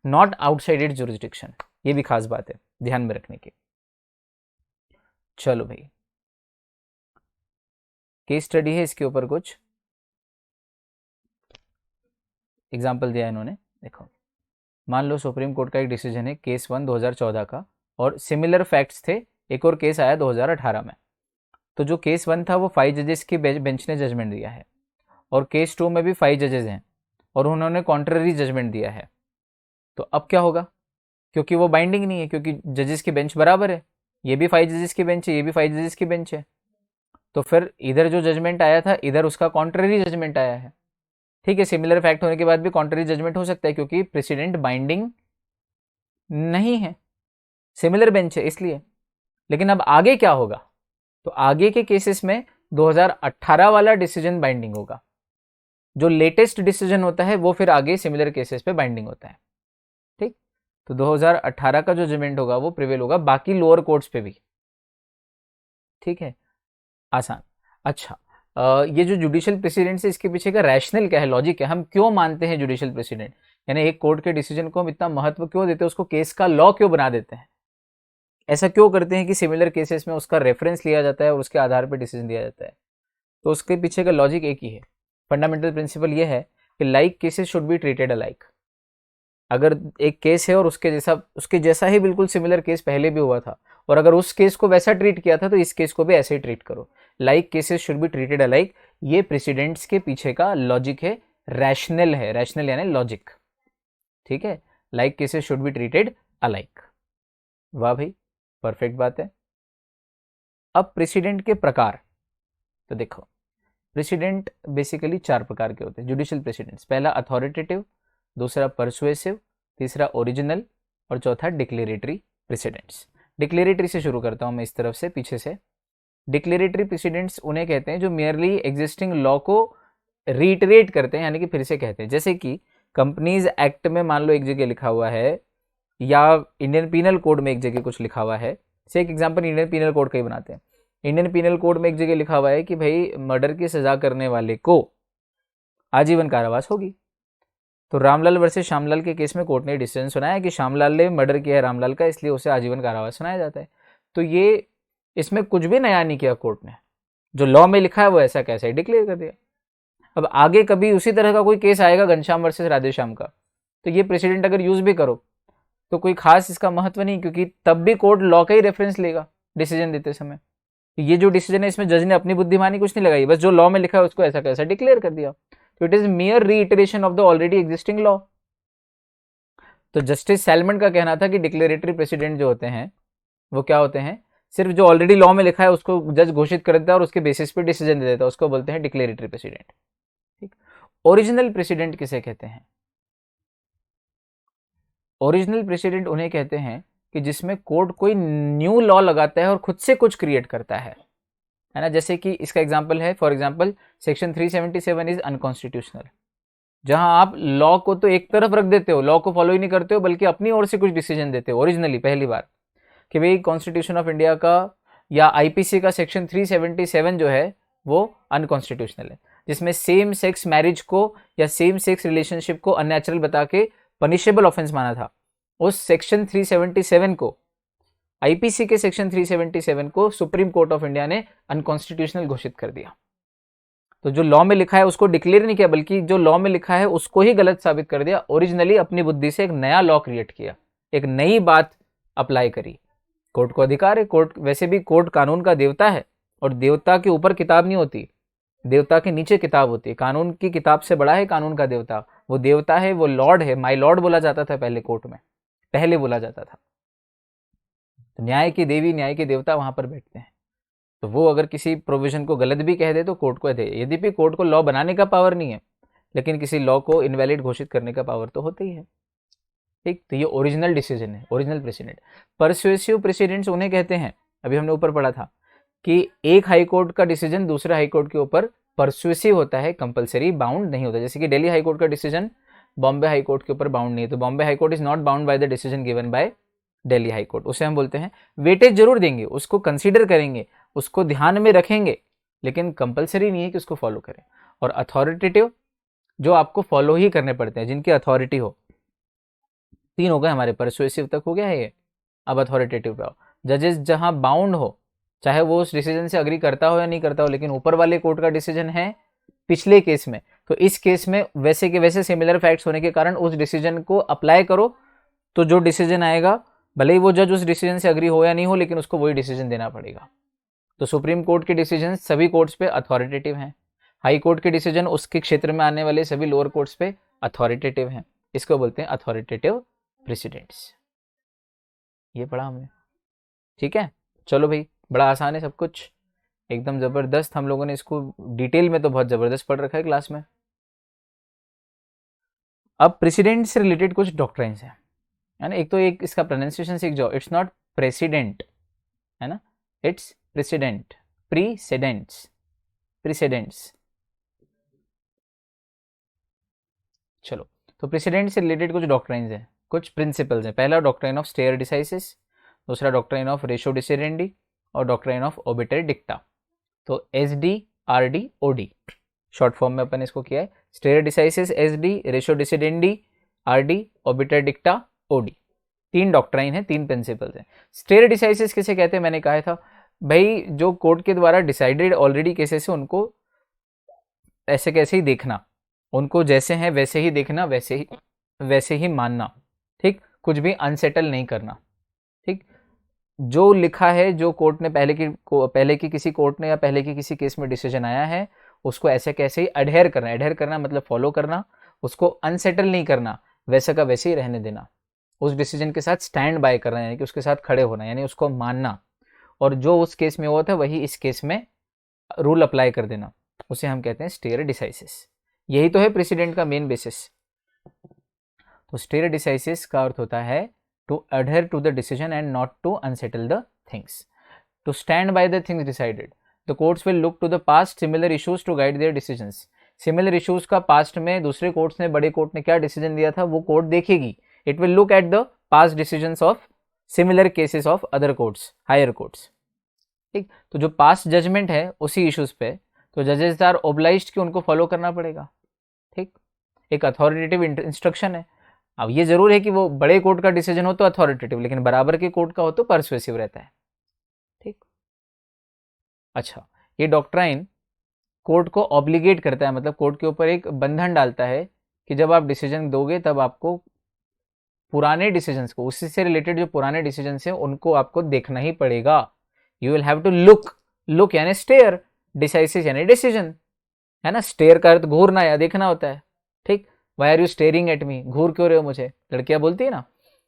not outside it's jurisdiction. ये भी खास बात है ध्यान में रखने की। चलो भाई, केस स्टडी है इसके ऊपर, कुछ एग्जाम्पल दिया इन्होंने। देखो, मान लो सुप्रीम कोर्ट का एक डिसीजन है केस 1 2014 का, और सिमिलर फैक्ट्स थे, एक और केस आया 2018 में। तो जो केस 1 था वो 5 जजेस की बेंच ने जजमेंट दिया है, और केस 2 में भी 5 जजेस हैं और उन्होंने कॉन्ट्ररी जजमेंट दिया है। तो अब क्या होगा? क्योंकि वो बाइंडिंग नहीं है, क्योंकि जजेस की बेंच बराबर है, ये भी 5 जजेस की बेंच है, ये भी 5 जजेस की बेंच है, तो फिर इधर जो जजमेंट आया था इधर उसका कॉन्ट्ररी जजमेंट आया है। ठीक है, सिमिलर फैक्ट होने के बाद भी कॉन्ट्ररी जजमेंट हो सकता है, क्योंकि प्रेसिडेंट बाइंडिंग नहीं है, सिमिलर बेंच है इसलिए। लेकिन अब आगे क्या होगा? तो आगे के केसेस में 2018 वाला डिसीजन बाइंडिंग होगा, जो लेटेस्ट डिसीजन होता है वो फिर आगे सिमिलर केसेस पे बाइंडिंग होता है। ठीक, तो 2018 का जो जजमेंट होगा वो प्रिवेल होगा बाकी लोअर कोर्ट्स पे भी। ठीक है, आसान। अच्छा, ये जो जुडिशियल प्रेसिडेंट है इसके पीछे का रैशनल क्या है, लॉजिक है, हम क्यों मानते हैं जुडिशियल प्रेसिडेंट? यानी एक कोर्ट के डिसीजन को हम इतना महत्व क्यों देते हैं, उसको केस का लॉ क्यों बना देते हैं, ऐसा क्यों करते हैं कि सिमिलर केसेस में उसका रेफरेंस लिया जाता है और उसके आधार पर डिसीजन दिया जाता है। तो उसके पीछे का लॉजिक एक ही है, फंडामेंटल प्रिंसिपल ये है कि like cases should be treated alike. अगर एक केस है और उसके जैसा ही बिल्कुल सिमिलर केस पहले भी हुआ था, और अगर उस केस को वैसा ट्रीट किया था तो इस केस को भी ऐसे ही ट्रीट करो। Like cases should be treated alike, ये प्रेसिडेंट्स के पीछे का लॉजिक है, रैशनल है, रैशनल यानी लॉजिक, ठीक है। Like cases should be treated alike. वाह भाई, परफेक्ट बात है। अब प्रेसिडेंट के प्रकार, तो देखो प्रेसिडेंट बेसिकली 4 प्रकार के होते हैं जुडिशियल प्रेसिडेंट्स। पहला अथॉरिटेटिव, दूसरा परसुएसिव, तीसरा ओरिजिनल और चौथा डिक्लेरेटरी प्रेसिडेंट्स। डिक्लेरेटरी से शुरू करता हूं मैं, इस तरफ से पीछे से। डिक्लेरेटरी प्रेसिडेंट्स उन्हें कहते हैं जो मेयरली एग्जिस्टिंग लॉ को रीइटरेट करते हैं, यानी कि फिर से कहते हैं। जैसे कि कंपनीज एक्ट में मान लो एक जगह लिखा हुआ है, या इंडियन पीनल कोड में एक जगह कुछ लिखा हुआ है। से एक एग्जांपल इंडियन पीनल कोड का ही बनाते हैं। इंडियन पीनल कोड में एक जगह लिखा हुआ है कि भाई मर्डर की सजा करने वाले को आजीवन कारावास होगी। तो रामलाल वर्सेस श्यामलाल के केस में कोर्ट ने डिसीजन सुनाया कि श्यामलाल ने मर्डर किया है रामलाल का, इसलिए उसे आजीवन कारावास सुनाया जाता है। तो ये इसमें कुछ भी नया नहीं किया कोर्ट ने, जो लॉ में लिखा है वो ऐसा कैसे डिक्लेयर कर दिया। अब आगे कभी उसी तरह का कोई केस आएगा घनश्याम वर्सेस राधेश्याम का, तो ये प्रेसिडेंट अगर यूज भी करो तो कोई खास इसका महत्व नहीं, क्योंकि तब भी कोर्ट लॉ का ही रेफरेंस लेगा डिसीजन देते समय। ये जो डिसीजन है इसमें जज ने अपनी बुद्धिमानी कुछ नहीं लगाई, बस जो लॉ में लिखा है उसको ऐसा कैसा डिक्लेयर कर दिया। तो it is मियर reiteration of the already existing law. तो जस्टिस सैलमन का कहना था कि डिक्लेरेटरी प्रेसिडेंट जो होते हैं वो क्या होते हैं, सिर्फ जो ऑलरेडी लॉ में लिखा है उसको जज घोषित कर देता है और उसके बेसिस पे डिसीजन दे देता है, उसको बोलते हैं डिक्लेरेटरी प्रेसिडेंट। ठीक। ओरिजिनल प्रेसिडेंट किसे कहते हैं? ओरिजिनल प्रेसिडेंट उन्हें कहते हैं कि जिसमें कोर्ट कोई न्यू लॉ लगाता है और खुद से कुछ क्रिएट करता है ना। जैसे कि इसका एग्जांपल है, for example section 377 is unconstitutional, जहां आप लॉ को तो एक तरफ रख देते हो, लॉ को फॉलो ही नहीं करते हो, बल्कि अपनी ओर से कुछ डिसीजन देते हो ओरिजिनली पहली बार कि भाई कॉन्स्टिट्यूशन ऑफ इंडिया का या आईपीसी का सेक्शन 377 जो है वो अनकॉन्स्टिट्यूशनल है, जिसमें सेम सेक्स मैरिज को या सेम सेक्स रिलेशनशिप को अननेचुरल बता के पनिशेबल ऑफेंस माना था। उस सेक्शन 377 को, आईपीसी के सेक्शन 377 को सुप्रीम कोर्ट ऑफ इंडिया ने अनकॉन्स्टिट्यूशनल घोषित कर दिया। तो जो लॉ में लिखा है उसको डिक्लेयर नहीं किया, बल्कि जो लॉ में लिखा है उसको ही गलत साबित कर दिया। ओरिजिनली अपनी बुद्धि से एक नया लॉ क्रिएट किया, एक नई बात अप्लाई करी। कोर्ट को अधिकार है, कोर्ट वैसे भी कोर्ट कानून का देवता है, और देवता के ऊपर किताब नहीं होती, देवता के नीचे किताब होती है। कानून की किताब से बड़ा है कानून का देवता। वो देवता है, वो लॉर्ड है, माय लॉर्ड बोला जाता था पहले कोर्ट में, पहले बोला जाता था। तो न्याय की देवी, न्याय के देवता वहां पर बैठते हैं। तो वो अगर किसी प्रोविजन को गलत भी कह दे तो कोर्ट को दे, यद्यपि कोर्ट को लॉ बनाने का पावर नहीं है, लेकिन किसी लॉ को इनवैलिड घोषित करने का पावर तो होता ही है। ठीक, तो ये ओरिजिनल डिसीजन है, ओरिजिनल प्रेसिडेंट। परसुएसिव प्रेसिडेंट्स उन्हें कहते हैं, अभी हमने ऊपर पढ़ा था कि एक हाई कोर्ट का डिसीजन दूसरे हाई कोर्ट के ऊपर परसुएसिव होता है, कंपलसरी बाउंड नहीं होता। जैसे कि दिल्ली हाई कोर्ट का डिसीजन बॉम्बे हाई कोर्ट के ऊपर बाउंड नहीं है, तो Bombay high court is not bound by the decision given by Delhi high court. उसे हम बोलते हैं, वेटेज जरूर देंगे, उसको कंसीडर करेंगे, उसको ध्यान में रखेंगे, लेकिन कंपलसरी नहीं है कि उसको फॉलो करें। और अथॉरिटेटिव, जो आपको फॉलो ही करने पड़ते हैं, जिनकी अथॉरिटी हो। 3 हो गए हमारे, परसुएसिव तक हो गया है ये, अब अथॉरिटेटिव पे आओ। जजेस जहां बाउंड हो, चाहे वो उस डिसीजन से अग्री करता हो या नहीं करता हो, लेकिन ऊपर वाले कोर्ट का डिसीजन है पिछले केस में, तो इस केस में वैसे के वैसे सिमिलर फैक्ट्स होने के कारण उस डिसीजन को अप्लाई करो, तो जो डिसीजन आएगा, भले ही वो जज उस डिसीजन से अग्री हो या नहीं हो, लेकिन उसको वही डिसीजन देना पड़ेगा। तो सुप्रीम कोर्ट के डिसीजन सभी कोर्ट्स पे अथॉरिटेटिव हैं, हाई कोर्ट के डिसीजन उसके क्षेत्र में आने वाले सभी लोअर कोर्ट्स पे अथॉरिटेटिव हैं। इसको बोलते हैं अथॉरिटेटिव प्रेसिडेंट्स। ये पढ़ा हमने, ठीक है। चलो भाई, बड़ा आसान है सब कुछ, एकदम जबरदस्त। हम लोगों ने इसको डिटेल में तो बहुत जबरदस्त पढ़ रखा है क्लास में। अब प्रेसिडेंट से रिलेटेड कुछ डॉक्ट्राइन्स हैं, है ना। एक तो एक इसका प्रोनाउंसिएशन सीख जाओ, इट्स नॉट प्रेसिडेंट, है ना, इट्स प्रेसिडेंट, प्रीसेडेंट्स, प्रीसेडेंट्स। चलो, तो प्रेसिडेंट से रिलेटेड कुछ डॉक्ट्राइन्स हैं, कुछ प्रिंसिपल्स हैं। पहला डॉक्ट्राइन ऑफ स्टेयर डिसाइसिस, दूसरा डॉक्ट्राइन ऑफ रेशो डिसिडेंडी, और डॉक्ट्राइन ऑफ ऑबिटर डिक्टा। तो SDRD OD शॉर्ट फॉर्म में अपन इसको किया है। Stare decisis SD, ratio decidendi RD, obiter dicta, OD। 3 doctrine है, 3 प्रिंसिपल्स हैं। स्टेयर डिसाइसिस किसे कहते हैं, मैंने कहा था भाई जो कोर्ट के द्वारा डिसाइडेड ऑलरेडी केसेस है उनको ऐसे कैसे ही देखना, उनको जैसे हैं वैसे ही देखना, वैसे ही मानना, ठीक, कुछ भी अनसेटल नहीं करना, ठीक। जो लिखा है, जो कोर्ट ने पहले की किसी कोर्ट ने या पहले की किसी केस में डिसीजन आया है, उसको ऐसे कैसे ही अडहेयर करना, अडहेयर करना मतलब फॉलो करना, उसको अनसेटल नहीं करना, वैसा का वैसे ही रहने देना, उस डिसीजन के साथ स्टैंड बाय करना, यानी कि उसके साथ खड़े होना, यानी उसको मानना, और जो उस केस में हुआ था वही इस केस में रूल अप्लाई कर देना, उसे हम कहते हैं स्टेयर डिसाइसिस। यही तो है प्रेसिडेंट का मेन बेसिस। तो स्टेयर डिसाइसिस का अर्थ होता है to adhere to the decision and not to unsettle the things, to stand by the things decided. The courts will look to the past similar issues to guide their decisions. Similar issues का पास्ट में दूसरे कोर्ट्स ने, बड़े कोर्ट ने क्या डिसीजन दिया था वो कोर्ट देखेगी। It will look at the past decisions of similar cases of other courts, higher courts, ठीक। तो जो पास्ट जजमेंट है उसी इश्यूज पे, तो जजेस आर ओब्लाइज्ड कि उनको फॉलो करना पड़ेगा, ठीक। एक अथॉरिटेटिव इंस्ट्रक्शन है। अब ये जरूर है कि वो बड़े कोर्ट का डिसीजन हो तो अथॉरिटेटिव, लेकिन बराबर के कोर्ट का हो तो परसुएसिव रहता है, ठीक। अच्छा, ये डॉक्ट्राइन कोर्ट को ऑब्लिगेट करता है, मतलब कोर्ट के ऊपर एक बंधन डालता है कि जब आप डिसीजन दोगे तब आपको पुराने डिसीजंस को, उससे से रिलेटेड जो पुराने डिसीजंस हैं उनको आपको देखना ही पड़ेगा। You will have to look यानी स्टेयर, डिसाइसिस यानी डिसीजन, है ना। स्टेयर का अर्थ घूरना या देखना होता है, ठीक। Why are you staring at me, घूर क्यों रहे हो मुझे, लड़कियां बोलती है ना।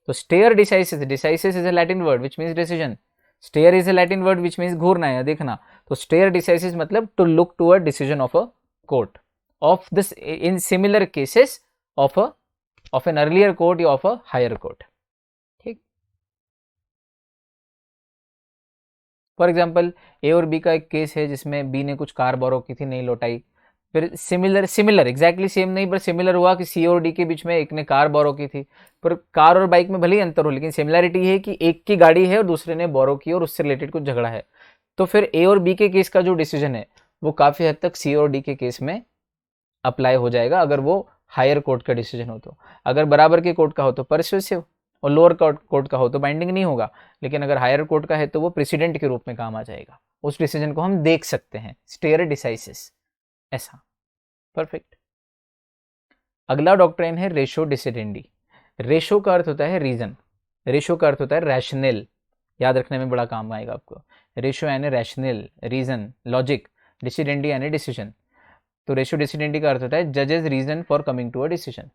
तो stare decisis, decisis is a Latin word which means decision, stare is a Latin word which means घूरना या देखना। तो स्टेयर डिसाइसिस मतलब to look to a decision of a court of this in similar cases of an earlier court या ऑफ अ हायर कोर्ट, ठीक। फॉर एग्जाम्पल ए और बी का एक केस है जिसमें बी ने कुछ कार बोरो की थी, नहीं लौटाई, फिर सिमिलर एग्जैक्टली सेम नहीं पर सिमिलर हुआ कि सी और डी के बीच में एक ने कार बोरो की थी, पर कार और बाइक में भले ही अंतर हो लेकिन सिमिलैरिटी है कि एक की गाड़ी है और दूसरे ने बोरो की और उससे रिलेटेड कुछ झगड़ा है। तो फिर ए और बी के केस का जो डिसीजन है वो काफी हद तक सी और डी के केस में अप्लाई हो जाएगा, अगर वो हायर कोर्ट का डिसीजन हो तो। अगर बराबर के कोर्ट का हो तो परसुएसिव, और लोअर कोर्ट का हो तो बाइंडिंग नहीं होगा, लेकिन अगर हायर कोर्ट का है तो वो प्रेसिडेंट के रूप में काम आ जाएगा, उस डिसीजन को हम देख सकते हैं, स्टेयर डिसाइसिस, ऐसा। परफेक्ट। अगला डॉक्ट्राइन है रेशो डिसिडेंडी। रेशो का अर्थ होता है रीजन, रेशो का अर्थ होता है रैशनल, याद रखने में बड़ा काम आएगा आपको। रेशो यानी रैशनल, रीजन, लॉजिक, डिसिडेंडी यानी डिसीजन। तो रेशो डिसिडेंडी का अर्थ होता है जजेस reason for coming to a decision.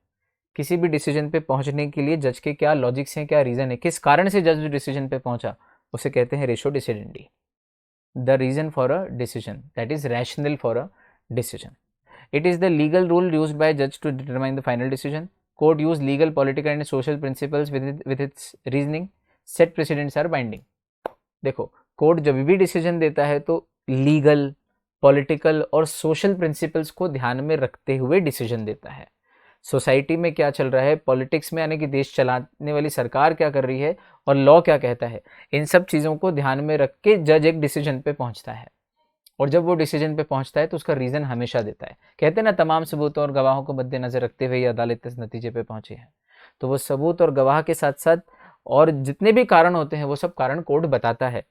किसी भी डिसीजन पे पहुंचने के लिए जज के क्या लॉजिक्स हैं, क्या रीजन है, किस कारण से जज डिसीजन पे पहुंचा, उसे कहते हैं ratio decidendi. The reason for a decision, that is rational for a decision. It is the legal rule used by judge to determine the final decision. Court use legal, political and social principles with its reasoning. Set precedents are binding. देखो, कोर्ट जब भी डिसीजन देता है तो लीगल, पॉलिटिकल और सोशल प्रिंसिपल्स को ध्यान में रखते हुए डिसीजन देता है। सोसाइटी में क्या चल रहा है, पॉलिटिक्स में यानी कि देश चलाने वाली सरकार क्या कर रही है और लॉ क्या कहता है, इन सब चीज़ों को ध्यान में रख के जज एक डिसीजन पे पहुंचता है। और जब वो डिसीजन पे पहुंचता है तो उसका रीजन हमेशा देता है। कहते हैं ना, तमाम सबूतों और गवाहों को मद्देनजर रखते हुए अदालत इस नतीजे पे पहुंची है। तो वो सबूत और गवाह के साथ साथ और जितने भी कारण होते हैं वो सब कारण कोर्ट बताता है,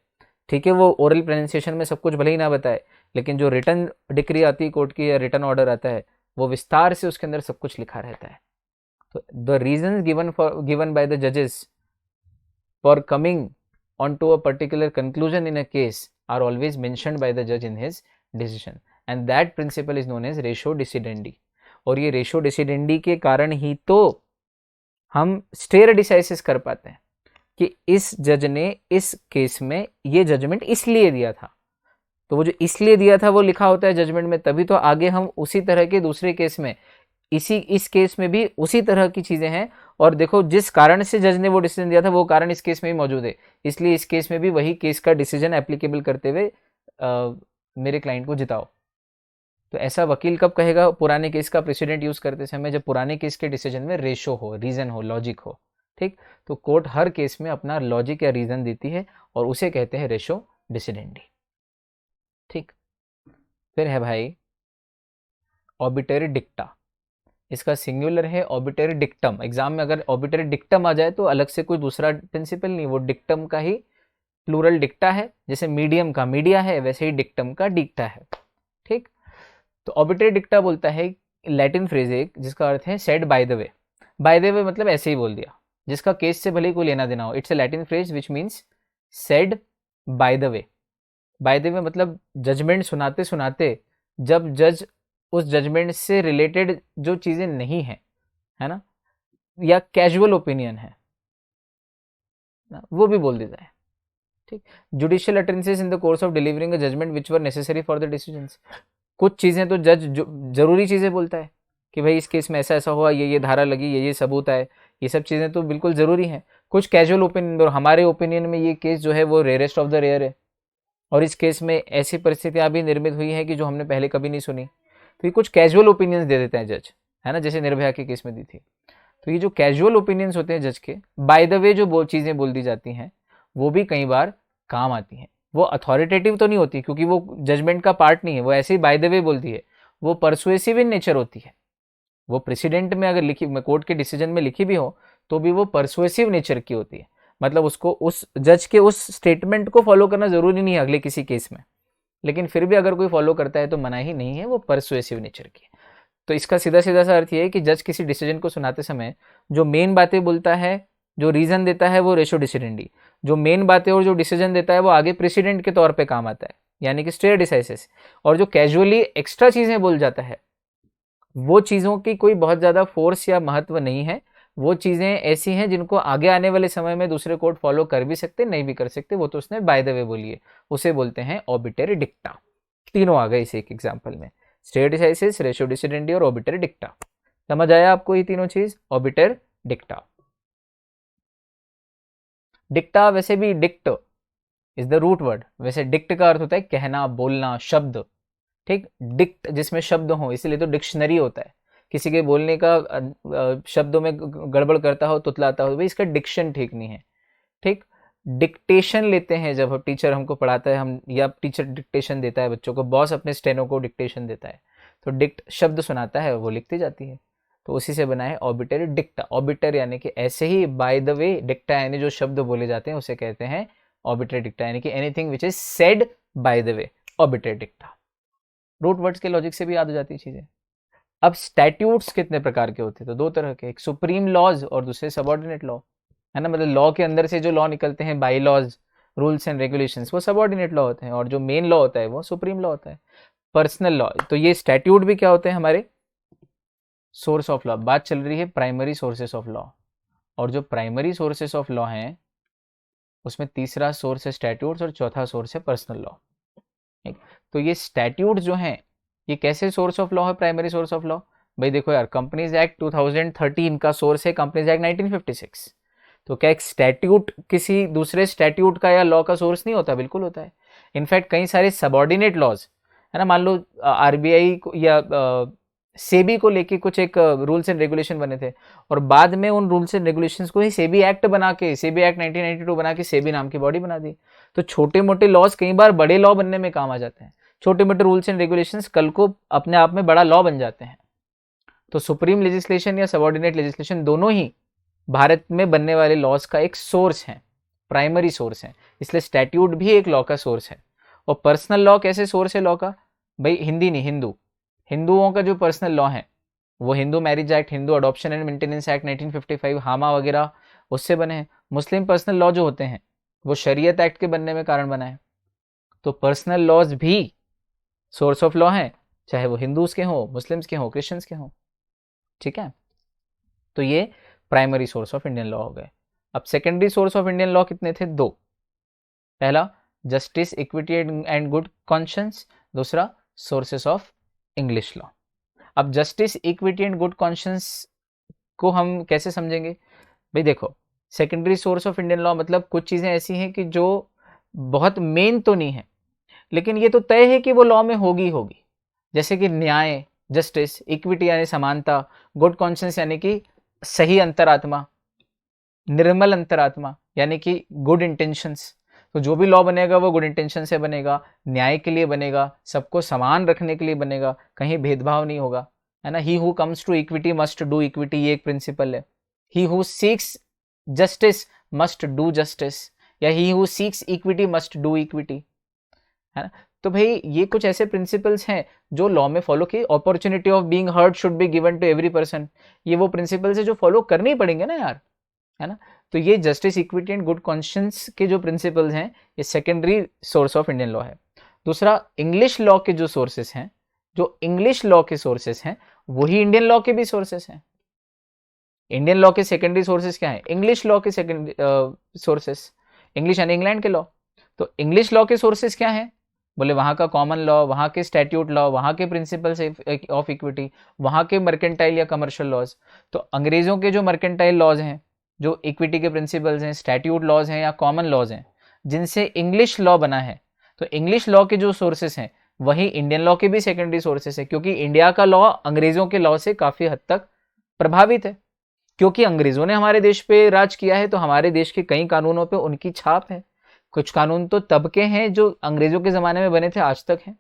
ठीक है। वो ओरल प्रोनाउंसिएशन में सब कुछ भले ही ना बताए, लेकिन जो रिटर्न डिक्री आती है कोर्ट की या रिटर्न ऑर्डर आता है वो विस्तार से उसके अंदर सब कुछ लिखा रहता है। तो the reason given by the जजेस for coming on to a particular conclusion in a case are always mentioned by the judge in his decision, and that principle is known as ratio decidendi। और ये रेशो डिसिडेंडी के कारण ही तो हम स्टेयर डिसाइसिस कर पाते हैं कि इस जज ने इस केस में ये जजमेंट इसलिए दिया था। तो वो जो इसलिए दिया था वो लिखा होता है जजमेंट में, तभी तो आगे हम उसी तरह के दूसरे केस में, इस केस में भी उसी तरह की चीजें हैं। और देखो, जिस कारण से जज ने वो डिसीजन दिया था वो कारण इस केस में भी मौजूद है, इसलिए इस केस में भी वही केस का डिसीजन एप्लीकेबल करते हुए मेरे क्लाइंट को जिताओ। तो ऐसा वकील कब कहेगा पुराने केस का प्रेसिडेंट यूज करते समय, जब पुराने केस के डिसीजन में रेशो हो, रीजन हो, लॉजिक हो, ठीक। तो कोर्ट हर केस में अपना लॉजिक या रीजन देती है और उसे कहते हैं रेशो डिसिडेंडी, ठीक। फिर है भाई ऑबिटरी डिक्टा। इसका सिंगुलर है ऑर्बिटरी डिक्टम। एग्जाम में अगर ऑर्बिटरी डिक्टम आ जाए तो अलग से कोई दूसरा प्रिंसिपल नहीं, वो डिक्टम का ही प्लूरल डिक्टा है। जैसे मीडियम का मीडिया है, वैसे ही डिक्टम का डिक्टा है। ठीक, तो ऑर्बिटरी डिक्टा बोलता है लैटिन फ्रेज एक जिसका अर्थ है said by the way. Bye the वे मतलब ऐसे ही बोल दिया, जिसका केस से भले ही कोई लेना देना हो। It's a Latin phrase which means said by the way. Bye the वे मतलब जजमेंट सुनाते सुनाते जब जज उस जजमेंट से रिलेटेड जो चीजें नहीं है, है ना, या कैजुअल ओपिनियन है ना, वो भी बोल देता है। ठीक, judicial utterances in the course of delivering a judgment which were necessary for the decisions. कुछ चीजें तो जज जरूरी चीजें बोलता है कि भाई इस केस में ऐसा ऐसा हुआ, ये धारा लगी, ये सबूत आए, ये सब चीजें तो बिल्कुल जरूरी हैं। कुछ कैजुअल ओपिनियन, और हमारे ओपिनियन में ये केस जो है वो रेयरेस्ट ऑफ द रेयर है, और इस केस में ऐसी परिस्थितियां भी निर्मित हुई हैं कि जो हमने पहले कभी नहीं सुनी। तो ये कुछ कैजुअल ओपिनियंस दे देते हैं जज, है ना, जैसे निर्भया के केस में दी थी। तो ये जो कैजुअल ओपिनियंस होते हैं जज के, बाय द वे जो चीजें बोल दी जाती हैं, वो भी कई बार काम आती हैं। वो अथॉरिटेटिव तो नहीं होती क्योंकि वो जजमेंट का पार्ट नहीं है, वो ऐसे ही बाय द वे बोलती है। वो परसुएसिव इन नेचर होती है। वो प्रेसिडेंट में अगर लिखी, कोर्ट के डिसीजन में लिखी भी हो तो भी वो परसुएसिव नेचर की होती है। मतलब उसको, उस जज के उस स्टेटमेंट को फॉलो करना जरूरी नहीं है अगले किसी केस में, लेकिन फिर भी अगर कोई फॉलो करता है तो मना ही नहीं है, वो परसुएसिव नेचर की है। तो इसका सीधा सीधा सा अर्थ ये है कि जज किसी डिसीजन को सुनाते समय जो मेन बातें बोलता है, जो रीजन देता है, वो रेशो डिसिडेंडी। जो मेन बातें और जो डिसीजन देता है वो आगे प्रेसिडेंट के तौर पे काम आता है, यानी कि स्टेयर डिसाइसिस। और जो कैजुअली एक्स्ट्रा चीजें बोल जाता है, वो चीजों की कोई बहुत ज्यादा फोर्स या महत्व नहीं है। वो चीजें ऐसी हैं जिनको आगे आने वाले समय में दूसरे कोर्ट फॉलो कर भी सकते, नहीं भी कर सकते, वो तो उसने बाय द वे बोली है, उसे बोलते हैं ऑर्बिटरी डिक्टा। तीनों आ गए इस एक एग्जाम्पल में, स्टेयर डिसाइसिस, रेशो डिसिडेंडी और ऑर्बिटरी डिक्टा। समझ आया आपको ये तीनों चीज? ऑर्बिटर डिक्टा। डिक्टा वैसे भी dict is the root word, वैसे डिक्ट का अर्थ होता है कहना, बोलना, शब्द। ठीक, डिक्ट जिसमें शब्द हो, इसीलिए तो डिक्शनरी होता है। किसी के बोलने का शब्दों में गड़बड़ करता हो, तुतलाता हो, भाई इसका डिक्शन ठीक नहीं है। ठीक, डिक्टेशन लेते हैं जब टीचर हमको पढ़ाता है, हम या टीचर डिक्टेशन देता है बच्चों को, बॉस अपने स्टेनो को डिक्टेशन देता है, तो डिक्ट शब्द सुनाता है, वो लिखती जाती है। तो उसी से बना है ऑर्बिटरी डिक्टा। ऑर्बिटर यानी कि ऐसे ही बाय द वे, डिक्टा यानी जो शब्द बोले जाते हैं उसे कहते हैं ऑर्बिटरी डिक्टा, यानी कि anything which is said by the way, obiter dicta. Root words के लॉजिक से भी याद हो जाती है चीजें। अब स्टैट्यूट्स कितने प्रकार के होते हैं? तो दो तरह के, एक सुप्रीम लॉज और दूसरे सबऑर्डिनेट लॉ, है ना। मतलब लॉ के अंदर से जो लॉ निकलते हैं, by laws, rules and regulations, वो सबऑर्डिनेट लॉ होते हैं, और जो मेन लॉ होता है वो सुप्रीम लॉ होता है, पर्सनल लॉ। तो ये स्टैट्यूट भी क्या होते हैं? हमारे सोर्स ऑफ लॉ। बात चल रही है प्राइमरी सोर्सेस ऑफ लॉ, और जो प्राइमरी सोर्सेस ऑफ लॉ हैं उसमें तीसरा सोर्स है स्टैट्यूट्स और चौथा सोर्स है पर्सनल लॉ। तो ये स्टैट्यूट जो हैं, ये कैसे सोर्स ऑफ लॉ है, प्राइमरी सोर्स ऑफ लॉ? भाई देखो यार, कंपनीज एक्ट 2013 का सोर्स है कंपनीज एक्ट 1956। तो क्या एक स्टैट्यूट किसी दूसरे स्टैट्यूट का या लॉ का सोर्स नहीं होता? बिल्कुल होता है। इनफैक्ट कई सारे सबऑर्डिनेट लॉज, है ना, मान लो आरबीआई या सेबी को लेके कुछ एक रूल्स एंड रेगुलेशन बने थे, और बाद में उन रूल्स एंड रेगुलेशंस को ही सेबी एक्ट बना के, सेबी एक्ट 1992 बना के सेबी नाम की बॉडी बना दी। तो छोटे मोटे लॉज कई बार बड़े लॉ बनने में काम आ जाते हैं। छोटे मोटे रूल्स एंड रेगुलेशंस कल को अपने आप में बड़ा लॉ बन जाते हैं। तो सुप्रीम लेजिस्लेशन या सबऑर्डिनेट लेजिस्लेशन दोनों ही भारत में बनने वाले लॉज का एक सोर्स है, प्राइमरी सोर्स है। इसलिए स्टैट्यूट भी एक लॉ का सोर्स है। और पर्सनल लॉ कैसे सोर्स है लॉ का? भाई हिंदी नहीं, हिंदुओं का जो पर्सनल लॉ है वो Hindu marriage act, Hindu adoption and maintenance act 1955, हामा वगैरह, उससे बने हैं। मुस्लिम पर्सनल लॉ जो होते हैं वो शरीयत एक्ट के बनने में कारण बना है। तो पर्सनल लॉज भी सोर्स ऑफ लॉ हैं, चाहे वो हिंदूज के हो, मुस्लिम्स के हो, क्रिश्चियंस के हो। ठीक है, तो ये primary source of Indian law हो गए। अब secondary source of Indian law कितने थे? दो। पहला justice, equity and good conscience, दूसरा सोर्सेस ऑफ इंग्लिश लॉ। अब justice, equity and good conscience को हम कैसे समझेंगे? भाई देखो, secondary source of Indian law मतलब कुछ चीजें ऐसी हैं कि जो बहुत मेन तो नहीं है, लेकिन ये तो तय है कि वो लॉ में होगी होगी। जैसे कि न्याय, जस्टिस, इक्विटी यानी समानता, गुड कॉन्शियंस यानी कि सही अंतरात्मा, निर्मल अंतरात्मा यानी कि गुड इंटेंशंस। तो जो भी लॉ बनेगा वो गुड इंटेंशन से बनेगा, न्याय के लिए बनेगा, सबको समान रखने के लिए बनेगा, कहीं भेदभाव नहीं होगा, है ना। He who comes to equity must do equity, ये एक प्रिंसिपल है। He who seeks justice must do justice, या he who seeks equity must do equity, है ना। तो भाई ये कुछ ऐसे प्रिंसिपल्स हैं जो लॉ में फॉलो किए। Opportunity of being heard should be given to every person, ये वो प्रिंसिपल्स है जो फॉलो करने ही पड़ेंगे ना यार, है ना। तो ये justice, equity and good conscience के जो प्रिंसिपल्स हैं, ये secondary source of Indian law है। दूसरा, इंग्लिश लॉ के जो सोर्सेस हैं, जो इंग्लिश लॉ के सोर्सेस हैं वही इंडियन लॉ के भी सोर्सेस हैं। इंडियन लॉ के सेकेंडरी सोर्सेस क्या है? इंग्लिश लॉ के सेकेंडरी सोर्सेस, इंग्लिश यानी इंग्लैंड के लॉ। तो इंग्लिश लॉ के सोर्सेस क्या है? बोले वहां का कॉमन लॉ, वहां के स्टैट्यूट लॉ, वहां के प्रिंसिपल्स ऑफ इक्विटी, वहां के मर्केंटाइल या कमर्शियल लॉज। तो अंग्रेजों के जो मर्केंटाइल लॉज हैं, जो इक्विटी के प्रिंसिपल्स हैं, स्टैट्यूट लॉज हैं या कॉमन लॉज हैं, जिनसे इंग्लिश लॉ बना है, तो इंग्लिश लॉ के जो सोर्सेस हैं वही इंडियन लॉ के भी सेकेंडरी सोर्सेस है, क्योंकि इंडिया का लॉ अंग्रेजों के लॉ से काफी हद तक प्रभावित है। क्योंकि अंग्रेजों ने हमारे देश पे राज किया है, तो हमारे देश के कई कानूनों पे उनकी छाप है। कुछ कानून तो तब के हैं जो अंग्रेजों के ज़माने में बने थे, आज तक हैं।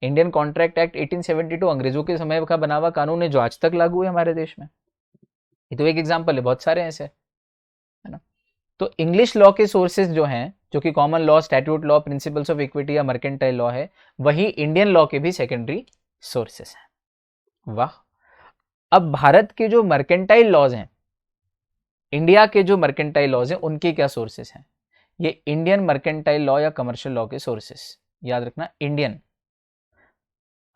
इंडियन कॉन्ट्रैक्ट एक्ट 1872 अंग्रेजों के समय का बना हुआ कानून है जो आज तक लागू है हमारे देश में। ये तो एक एग्जाम्पल है, बहुत सारे ऐसे, है ना। तो इंग्लिश लॉ के सोर्सेज जो हैं, जो कि common law, statute law, principles of equity या मर्केंटाइल लॉ है, वही इंडियन लॉ के भी सेकेंडरी सोर्सेस हैं। वाह। अब भारत के जो मर्केंटाइल लॉज हैं, इंडिया के जो मर्केंटाइल लॉज हैं, उनके क्या सोर्सेस हैं? ये इंडियन मर्केंटाइल लॉ या कमर्शियल लॉ के सोर्सेस, याद रखना इंडियन।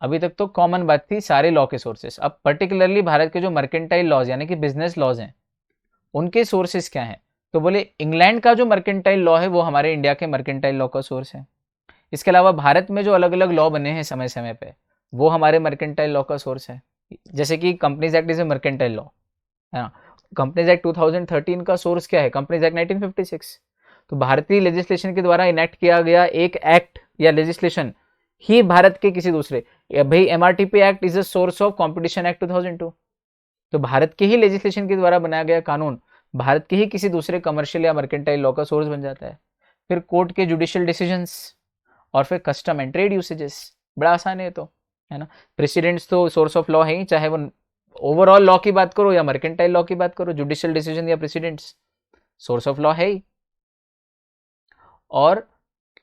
अभी तक तो कॉमन बात थी सारे लॉ के सोर्सेस, अब पर्टिकुलरली भारत के जो मर्केंटाइल लॉज यानी कि बिजनेस लॉज हैं, उनके सोर्सेस क्या हैं? तो बोले इंग्लैंड का जो मर्केंटाइल लॉ है वो हमारे इंडिया के मर्केंटाइल लॉ का सोर्स है। इसके अलावा भारत में जो अलग अलग लॉ बने हैं समय समय पे, वो हमारे मर्केंटाइल लॉ का सोर्स है। जैसे कि companies act is a mercantile law, है ना। कंपनीज एक्ट 2013 का सोर्स क्या है? Companies act 1956। तो भारतीय लेजिस्लेशन के द्वारा इनेक्ट किया गया एक एक्ट या लेजिस्लेशन ही भारत के किसी दूसरे, भाई MRTP act is a source of competition act 2002। तो भारत के ही लेजिस्लेशन के द्वारा बनाया गया कानून भारत के ही किसी दूसरे कमर्शियल या मर्केंटाइल लॉ का सोर्स बन जाता है। फिर कोर्ट के जुडिशियल डिसीजंस, और फिर कस्टम एंड ट्रेड यूसेजेस। बड़ा आसान है तो, है ना। प्रेसिडेंट्स तो सोर्स ऑफ लॉ है ही, चाहे वो ओवरऑल लॉ की बात करो या मर्केंटाइल लॉ की बात करो, जुडिशियल डिसीजन या प्रेसिडेंट्स सोर्स ऑफ लॉ है ही। और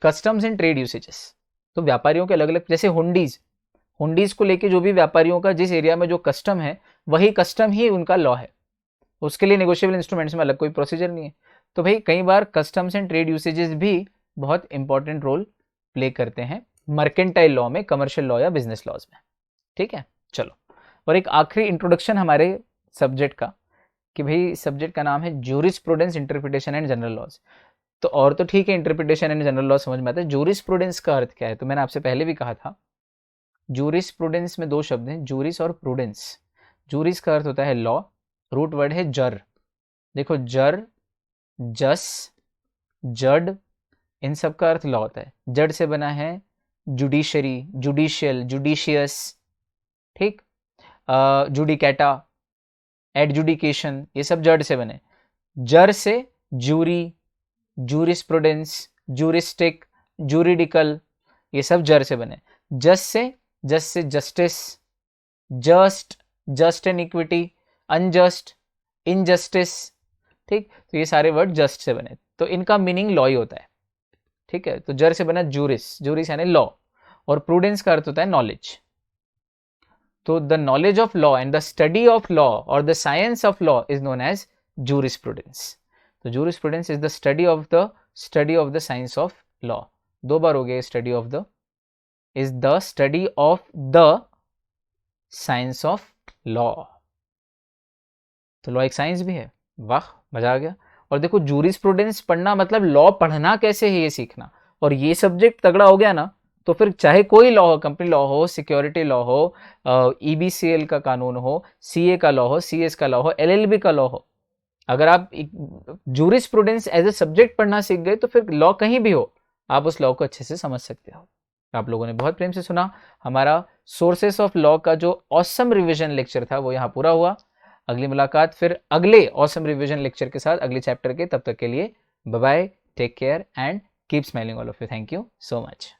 कस्टम्स एंड ट्रेड यूसेजेस, तो व्यापारियों के अलग अलग, जैसे हुंडीज को लेके जो भी व्यापारियों का जिस एरिया में जो कस्टम है, वही कस्टम ही उनका लॉ है। उसके लिए नेगोशिएबल इंस्ट्रूमेंट्स में अलग कोई प्रोसीजर नहीं है। तो भाई कई बार कस्टम्स एंड ट्रेड यूसेजेस भी बहुत इंपॉर्टेंट रोल प्ले करते हैं मर्केंटाइल लॉ में, कमर्शियल लॉ या बिजनेस लॉज में। ठीक है, चलो। और एक आखिरी इंट्रोडक्शन हमारे सब्जेक्ट का, कि भाई सब्जेक्ट का नाम है jurisprudence, interpretation and general laws. तो और तो ठीक है, इंटरप्रिटेशन एंड जनरल लॉ समझ में आता है, जूरिस्प्रूडेंस का अर्थ क्या है? तो मैंने आपसे पहले भी कहा था, जूरिस्प्रूडेंस में दो शब्द हैं, जूरिस और प्रूडेंस। जूरिस का अर्थ होता है लॉ, रूट वर्ड है जर। देखो जर, जस, जड, इन सब का अर्थ लॉ होता है। जड से बना है जुडिशरी, जुडिशियल, जुडिशियस, ठीक, जुडिकेटा, एडजुडिकेशन, ये सब जड से बने। जर से जूरी, जूरिस्प्रूडेंस, जूरिस्टिक, जूरिडिकल, ये सब जर से बने। जस से justice, just, just and equity, unjust, injustice, ठीक। तो ये सारे वर्ड जस्ट से बने, तो इनका मीनिंग लॉ ही होता है। ठीक है, तो जर से बना जूरिस, जूरिस यानी लॉ, और प्रूडेंस का अर्थ होता है नॉलेज। तो the knowledge of law and the study of law और the science of law is known as jurisprudence. तो jurisprudence is the study of the science of law. दो बार हो गया study of the, is the study of the science of law. तो लॉ एक साइंस भी है। वाह, मजा आ गया। और देखो जूरिस्प्रूडेंस पढ़ना मतलब लॉ पढ़ना कैसे है ये सीखना, और ये सब्जेक्ट तगड़ा हो गया ना, तो फिर चाहे कोई लॉ हो, कंपनी लॉ हो, सिक्योरिटी लॉ हो, ईबीसीएल का कानून हो, सीए का लॉ हो, सीएस का लॉ हो, एलएलबी का लॉ हो, अगर आप जूरिस्प्रूडेंस एज ए सब्जेक्ट पढ़ना सीख गए तो फिर लॉ कहीं भी हो आप उस लॉ को अच्छे से समझ सकते हो। आप लोगों ने बहुत प्रेम से सुना। हमारा सोर्सेस ऑफ लॉ का जो ऑसम रिवीजन लेक्चर था वो यहाँ पूरा हुआ। अगली मुलाकात फिर अगले ऑसम रिवीजन लेक्चर के साथ, अगले चैप्टर के। तब तक के लिए bye bye, take care and keep smiling all of you. Thank you so much.